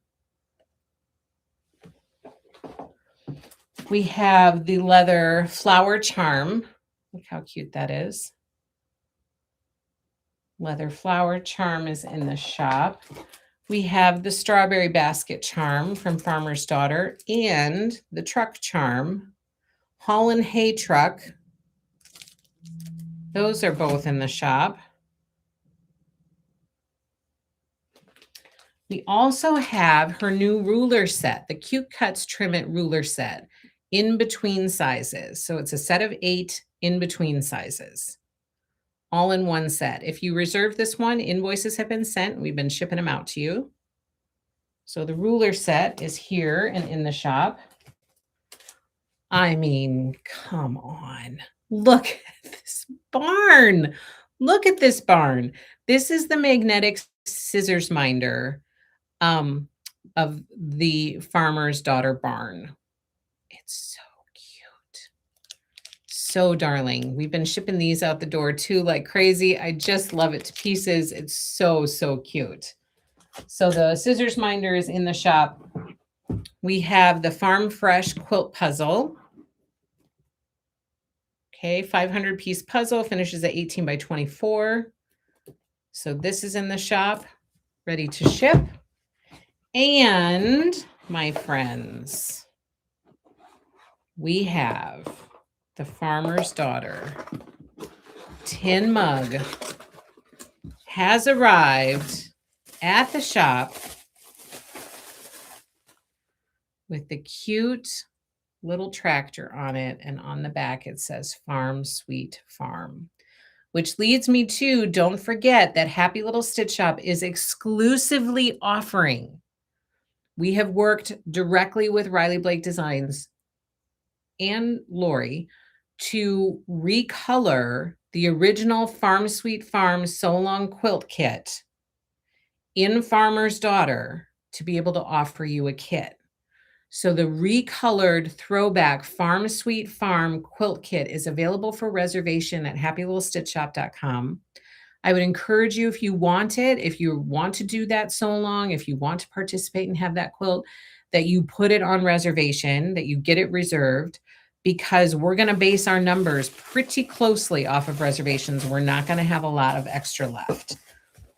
We have the leather flower charm. Look how cute that is. Leather flower charm is in the shop. We have the strawberry basket charm from Farmer's Daughter and the truck charm, Holland hay truck. Those are both in the shop. We also have her new ruler set, the Cute Cuts Trim It ruler set, in between sizes. So it's a set of 8 in between sizes, all in one set. If you reserve this one, invoices have been sent. We've been shipping them out to you. So the ruler set is here and in the shop. I mean, come on. Look at this barn. Look at this barn. This is the magnetic scissors minder of the Farmer's Daughter barn. It's so cute. so darling. We've been shipping these out the door too like crazy. I just love it to pieces. It's so, so cute. So the scissors minder is in the shop. We have the Farm Fresh quilt puzzle. Okay, 500 piece puzzle, finishes at 18 by 24. So this is in the shop, ready to ship. And my friends, we have the Farmer's Daughter tin mug has arrived at the shop with the cute little tractor on it. And on the back, it says Farm Sweet Farm, which leads me to, don't forget that Happy Little Stitch Shop is exclusively offering. We have worked directly with Riley Blake Designs and Lori to recolor the original Farm Sweet Farm So Long quilt kit in Farmer's Daughter to be able to offer you a kit. So the recolored throwback Farm Sweet Farm quilt kit is available for reservation at happylittlestitchshop.com. I would encourage you, if you want it, if you want to do that so long, if you want to participate and have that quilt, that you put it on reservation, that you get it reserved, because we're going to base our numbers pretty closely off of reservations. We're not going to have a lot of extra left.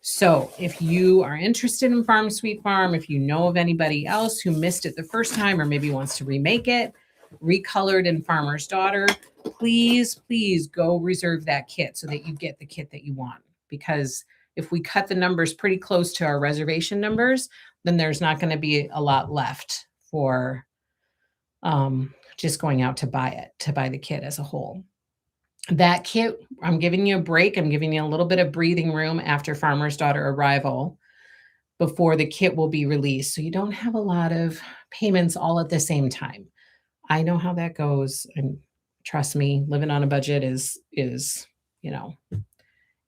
So if you are interested in Farm Sweet Farm, if you know of anybody else who missed it the first time or maybe wants to remake it, recolored in Farmer's Daughter, please, please go reserve that kit so that you get the kit that you want. Because if we cut the numbers pretty close to our reservation numbers, then there's not going to be a lot left for just going out to buy the kit as a whole. That kit, I'm giving you a break. I'm giving you a little bit of breathing room after Farmer's Daughter arrival before the kit will be released. So you don't have a lot of payments all at the same time. I know how that goes. And trust me, living on a budget is, you know,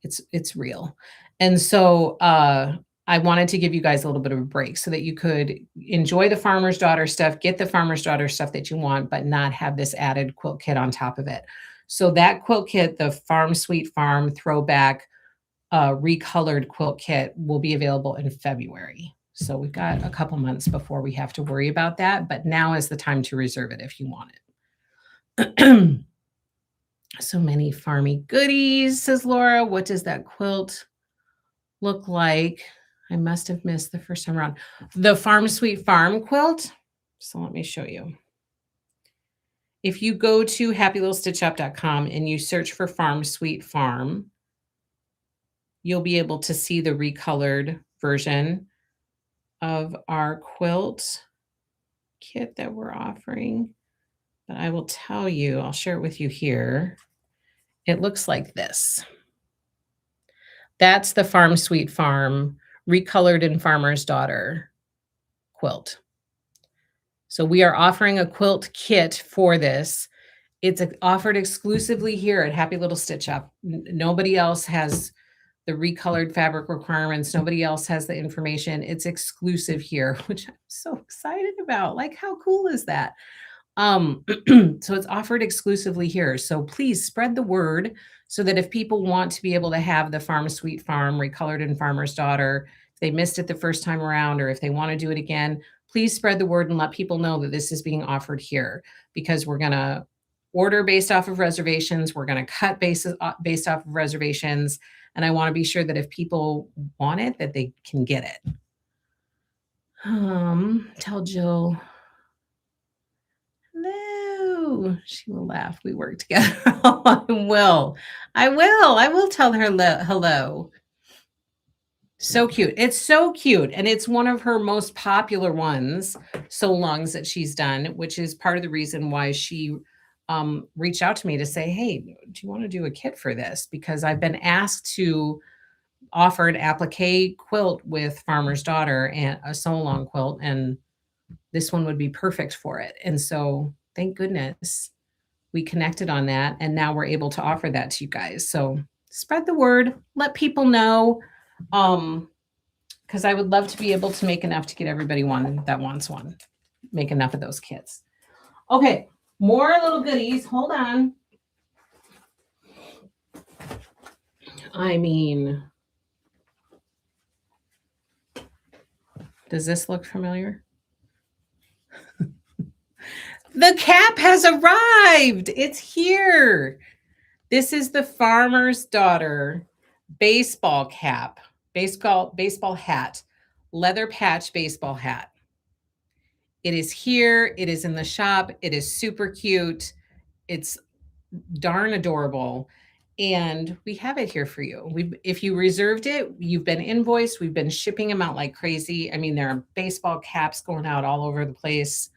it's real. And so I wanted to give you guys a little bit of a break so that you could enjoy the Farmer's Daughter stuff, get the Farmer's Daughter stuff that you want, but not have this added quilt kit on top of it. So that quilt kit, the Farm Sweet Farm throwback recolored quilt kit, will be available in February. So we've got a couple months before we have to worry about that, but now is the time to reserve it if you want it. So many farmy goodies, says Laura. What does that quilt look like? I must have missed the first time around. The Farm Sweet Farm quilt. So let me show you. If you go to happylittlestitchshop.com and you search for Farm Sweet Farm, you'll be able to see the recolored version of our quilt kit that we're offering. But I will tell you, I'll share it with you here. It looks like this. That's the Farm Sweet Farm recolored in Farmer's Daughter quilt. So we are offering a quilt kit for this. It's offered exclusively here at Happy Little Stitch Shop. Nobody else has the recolored fabric requirements. Nobody else has the information. It's exclusive here, which I'm so excited about. Like, how cool is that? So it's offered exclusively here. So please spread the word so that if people want to be able to have the Farm Sweet Farm recolored in Farmer's Daughter, if they missed it the first time around, or if they want to do it again, please spread the word and let people know that this is being offered here, because we're going to order based off of reservations. We're going to cut based off of reservations. And I want to be sure that if people want it, that they can get it. Tell Jill. Hello. She will laugh. We work together. I will tell her hello. So cute. It's so cute. And it's one of her most popular ones, so longs, that she's done, which is part of the reason why she reached out to me to say, hey, do you want to do a kit for this? Because I've been asked to offer an applique quilt with Farmer's Daughter and a so long quilt, and this one would be perfect for it. And so thank goodness we connected on that. And now we're able to offer that to you guys. So spread the word, let people know. Because I would love to be able to make enough to get everybody one that wants one. Make enough of those kits. Okay, more little goodies. Hold on. I mean, does this look familiar? The cap has arrived. It's here. This is the farmer's daughter baseball cap, baseball hat, leather patch baseball hat. It is here. It is in the shop. It is super cute. It's darn adorable. And we have it here for you. If you reserved it, you've been invoiced. We've been shipping them out like crazy. I mean, there are baseball caps going out all over the place.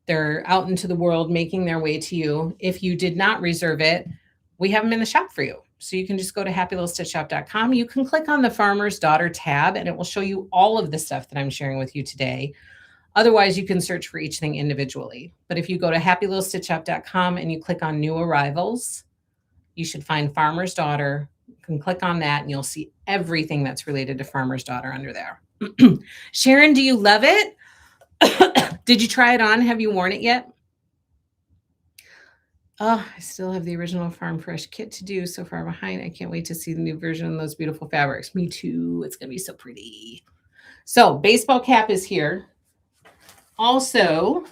They're out into the world, making their way to you. If you did not reserve it, we have them in the shop for you. So you can just go to happylittlestitchshop.com. You can click on the Farmer's Daughter tab, and it will show you all of the stuff that I'm sharing with you today. Otherwise, you can search for each thing individually. But if you go to happylittlestitchshop.com and you click on New Arrivals, you should find Farmer's Daughter. You can click on that, and you'll see everything that's related to Farmer's Daughter under there. Sharon, do you love it? Did you try it on? Have you worn it yet? Oh, I still have the original Farm Fresh kit to do, so far behind. I can't wait to see the new version of those beautiful fabrics. Me too. It's going to be so pretty. So baseball cap is here. Also,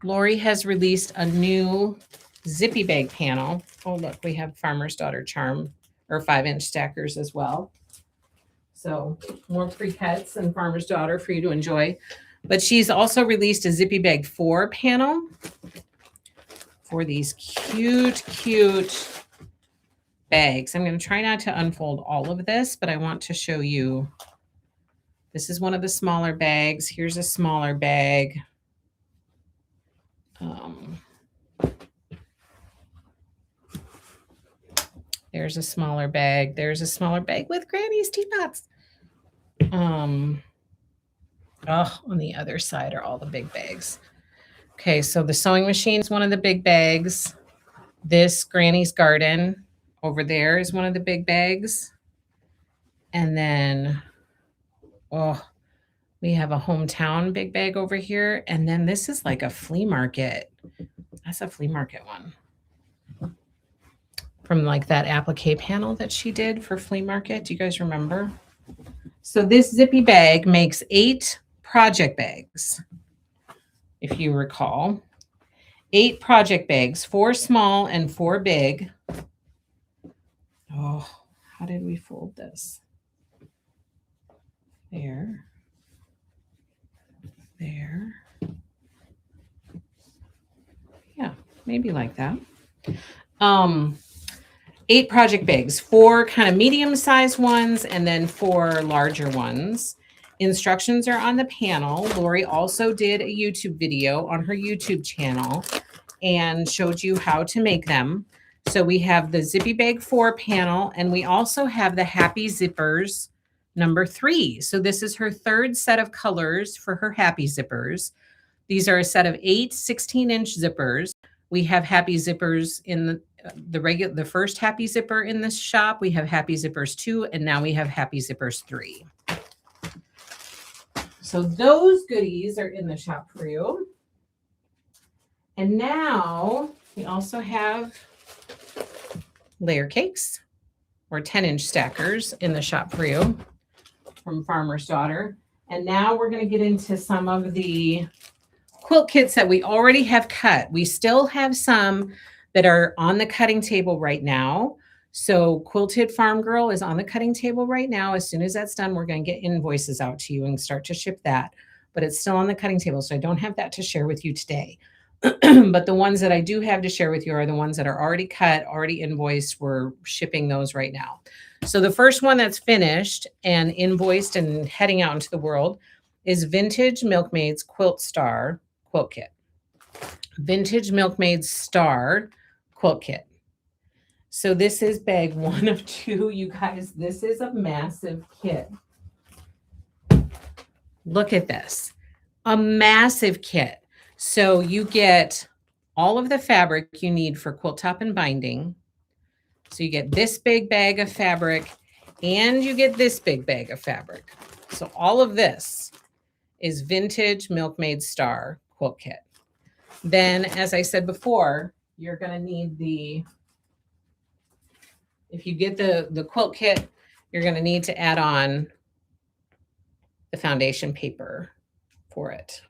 Lori has released a new zippy bag panel. Oh, look, we have Farmer's Daughter charm or 5-inch stackers as well. So more pre-cuts and Farmer's Daughter for you to enjoy. But she's also released a zippy bag 4 panel for these cute, cute bags. I'm going to try not to unfold all of this, but I want to show you. This is one of the smaller bags. Here's a smaller bag. There's a smaller bag. There's a smaller bag with Granny's teapots. On the other side are all the big bags. Okay, so the sewing machine is one of the big bags. This Granny's Garden over there is one of the big bags. And then, we have a hometown big bag over here. And then this is like a flea market. That's a flea market one. From like that applique panel that she did for flea market. Do you guys remember? So this zippy bag makes 8 project bags, if you recall. 8 project bags, 4 small and 4 big. Oh, how did we fold this? There. There. Yeah, maybe like that. 8 project bags, 4 kind of medium-sized ones, and then 4 larger ones. Instructions are on the panel. Lori also did a YouTube video on her YouTube channel and showed you how to make them. So we have the Zippy Bag 4 panel, and we also have the Happy Zippers number 3. So this is her 3rd set of colors for her Happy Zippers. These are a set of 8 16-inch zippers. We have Happy Zippers in the first Happy Zipper in this shop. We have Happy Zippers 2, and now we have Happy Zippers 3. So those goodies are in the shop for you. And now we also have layer cakes or 10-inch stackers in the shop for you from Farmer's Daughter. And now we're going to get into some of the quilt kits that we already have cut. We still have some that are on the cutting table right now. So Quilted Farm Girl is on the cutting table right now. As soon as that's done, we're going to get invoices out to you and start to ship that. But it's still on the cutting table, so I don't have that to share with you today. But the ones that I do have to share with you are the ones that are already cut, already invoiced. We're shipping those right now. So the first one that's finished and invoiced and heading out into the world is Vintage Milkmaid's Quilt Star Quilt Kit. Vintage Milkmaid's Star Quilt Kit. So this is bag 1 of 2. You guys, this is a massive kit. Look at this. A massive kit. So you get all of the fabric you need for quilt top and binding. So you get this big bag of fabric and you get this big bag of fabric. So all of this is Vintage Milkmaid Star Quilt Kit. Then, as I said before, you're going to need the If you get the quilt kit, you're going to need to add on the foundation paper for it.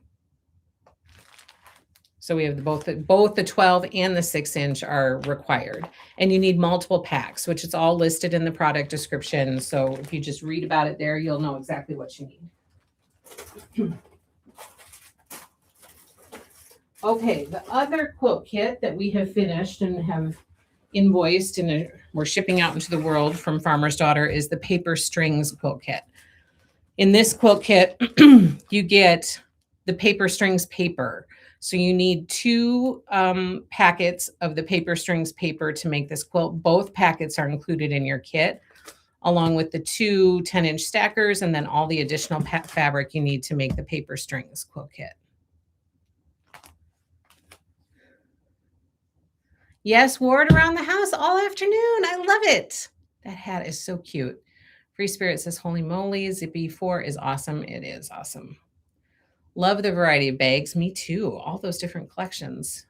So we have both the 12 and the 6-inch are required. And you need multiple packs, which is all listed in the product description. So if you just read about it there, you'll know exactly what you need. Okay, the other quilt kit that we have finished and have invoiced and we're shipping out into the world from Farmer's Daughter is the paper strings quilt kit. In this quilt kit, you get the paper strings paper. So you need 2 packets of the paper strings paper to make this quilt. Both packets are included in your kit, along with the 2 10-inch stackers and then all the additional fabric you need to make the paper strings quilt kit. Yes, wore it around the house all afternoon. I love it. That hat is so cute. Free Spirit says, holy moly, Zippy 4 is awesome. It is awesome. Love the variety of bags. Me too. All those different collections.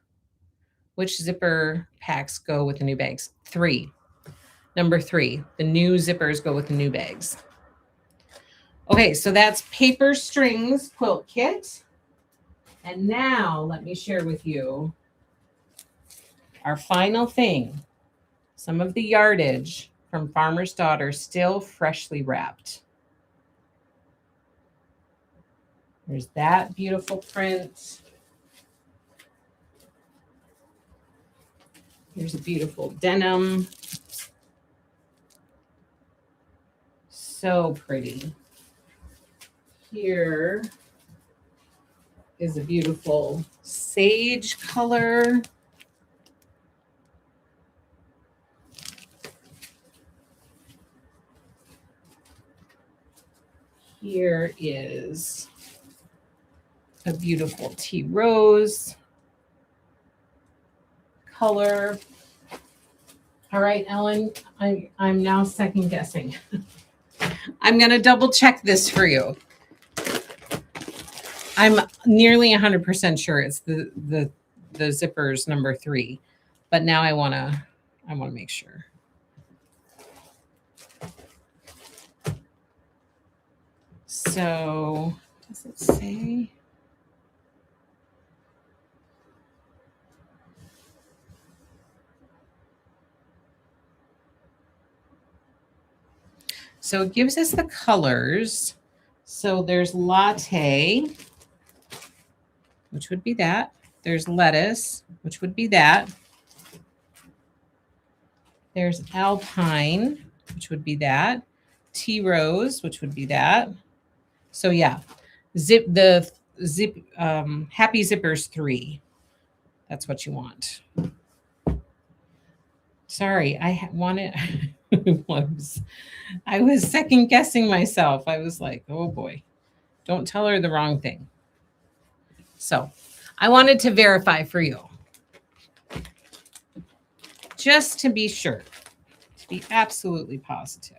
Which zipper packs go with the new bags? 3. Number 3. The new zippers go with the new bags. Okay, so that's paper strings quilt kit. And now let me share with you our final thing. Some of the yardage from Farmer's Daughter, still freshly wrapped. There's that beautiful print. Here's a beautiful denim. So pretty. Here is a beautiful sage color. Here is a beautiful tea rose color. All right, Ellen, I'm now second guessing. I'm going to double check this for you. I'm nearly 100% sure it's the zippers number 3, but now I want to make sure. So, does it say? So it gives us the colors. So there's latte, which would be that. There's lettuce, which would be that. There's alpine, which would be that. Tea rose, which would be that. So yeah, Happy Zippers 3. That's what you want. Sorry, I was second guessing myself. I was like, oh boy, don't tell her the wrong thing. So I wanted to verify for you, just to be sure, to be absolutely positive.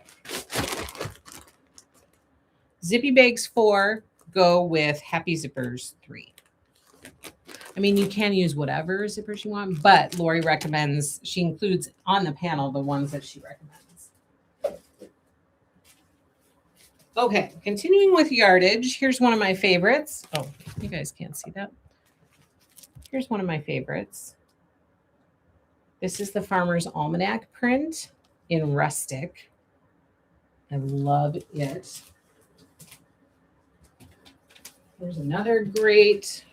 Zippy Bags 4 go with Happy Zippers 3. I mean, you can use whatever zippers you want, but Lori recommends, she includes on the panel the ones that she recommends. Okay, continuing with yardage, here's one of my favorites. Oh, you guys can't see that. Here's one of my favorites. This is the Farmer's Almanac print in rustic. I love it. There's another great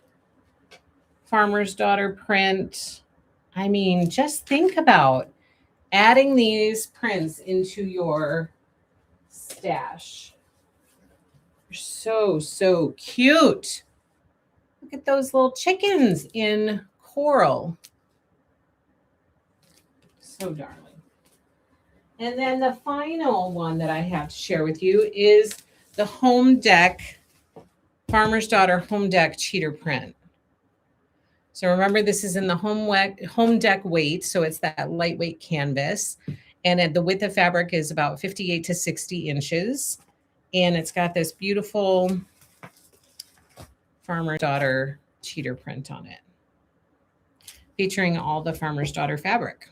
Farmer's Daughter print. I mean, just think about adding these prints into your stash. They're so, so cute. Look at those little chickens in coral. So darling. And then the final one that I have to share with you is the Home Deck, Farmer's Daughter Home Deck cheater print. So remember, this is in the home deck weight, so it's that lightweight canvas. And the width of fabric is about 58 to 60 inches. And it's got this beautiful Farmer's Daughter cheater print on it, featuring all the Farmer's Daughter fabric.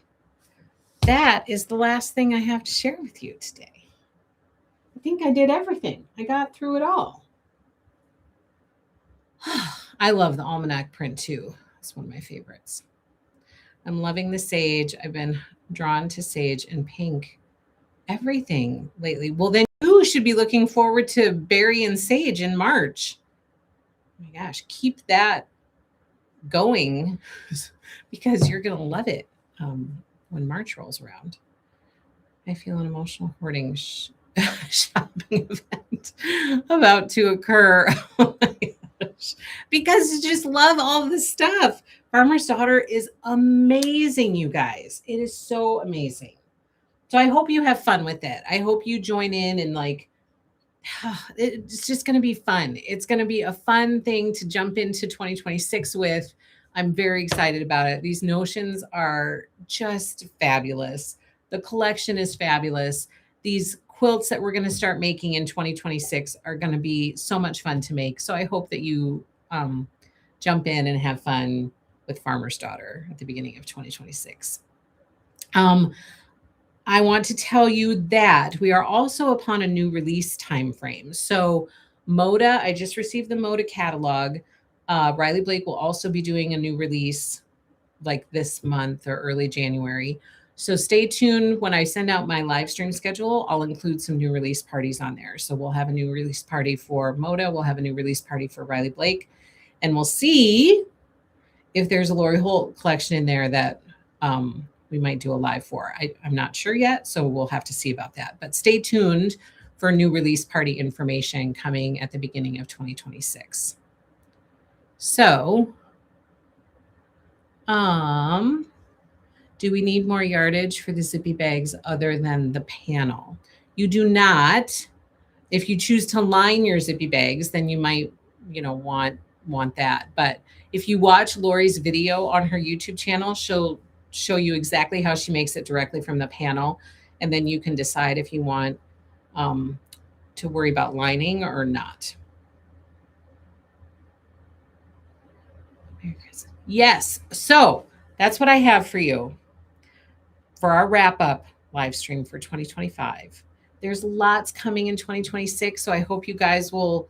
that is the last thing I have to share with you today. I think I did everything. I got through it all. I love the almanac print too. It's one of my favorites. I'm loving the sage. I've been drawn to sage and pink everything lately. Well, then you should be looking forward to berry and sage in March. Oh my gosh, keep that going because you're going to love it when March rolls around. I feel an emotional hoarding shopping event about to occur. Oh my gosh. Because you just love all this stuff. Farmer's Daughter is amazing, you guys. It is so amazing. So I hope you have fun with it. I hope you join in and like, it's just going to be fun. It's going to be a fun thing to jump into 2026 with. I'm very excited about it. These notions are just fabulous. The collection is fabulous. These quilts that we're going to start making in 2026 are going to be so much fun to make. So I hope that you jump in and have fun with Farmer's Daughter at the beginning of 2026. I want to tell you that we are also upon a new release time frame. So Moda, I just received the Moda catalog. Riley Blake will also be doing a new release like this month or early January. So stay tuned. When I send out my live stream schedule, I'll include some new release parties on there. So we'll have a new release party for Moda. We'll have a new release party for Riley Blake. And we'll see if there's a Lori Holt collection in there that we might do a live for. I'm not sure yet, so we'll have to see about that. But stay tuned for new release party information coming at the beginning of 2026. So, do we need more yardage for the zippy bags other than the panel? You do not. If you choose to line your zippy bags, then you might, want that. But if you watch Lori's video on her YouTube channel, she'll show you exactly how she makes it directly from the panel. And then you can decide if you want to worry about lining or not. Yes. So that's what I have for you for our wrap up live stream for 2025. There's lots coming in 2026. So I hope you guys will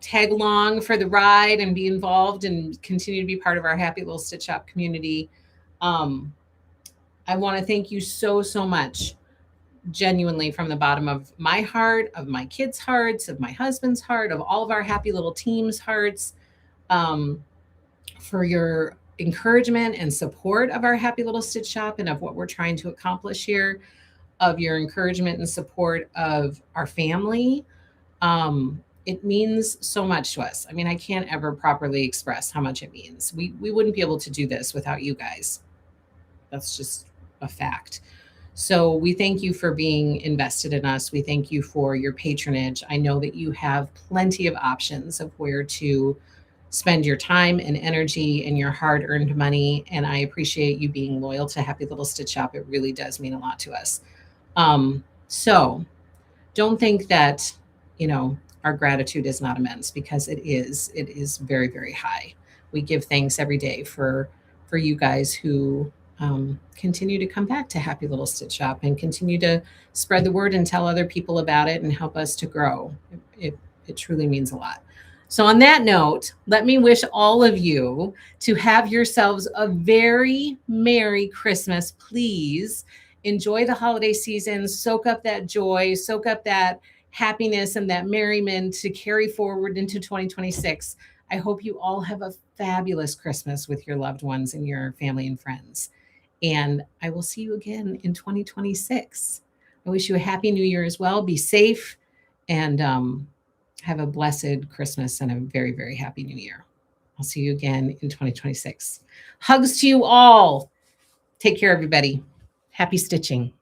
tag along for the ride and be involved and continue to be part of our happy little stitch shop community. I want to thank you so much, genuinely, from the bottom of my heart, of my kids' hearts, of my husband's heart, of all of our happy little team's hearts, for your encouragement and support of our happy little stitch shop and of what we're trying to accomplish here, of your encouragement and support of our family. It means so much to us. I mean, I can't ever properly express how much it means. We wouldn't be able to do this without you guys. That's just a fact. So we thank you for being invested in us. We thank you for your patronage. I know that you have plenty of options of where to spend your time and energy and your hard-earned money. And I appreciate you being loyal to Happy Little Stitch Shop. It really does mean a lot to us. So don't think that, our gratitude is not immense, because it is very, very high. We give thanks every day for you guys who continue to come back to Happy Little Stitch Shop and continue to spread the word and tell other people about it and help us to grow. It truly means a lot. So on that note, let me wish all of you to have yourselves a very Merry Christmas. Please enjoy the holiday season, soak up that joy, soak up that happiness and that merriment to carry forward into 2026. I hope you all have a fabulous Christmas with your loved ones and your family and friends. And I will see you again in 2026. I wish you a happy new year as well. Be safe and have a blessed Christmas and a very, very happy new year. I'll see you again in 2026. Hugs to you all. Take care, everybody. Happy stitching.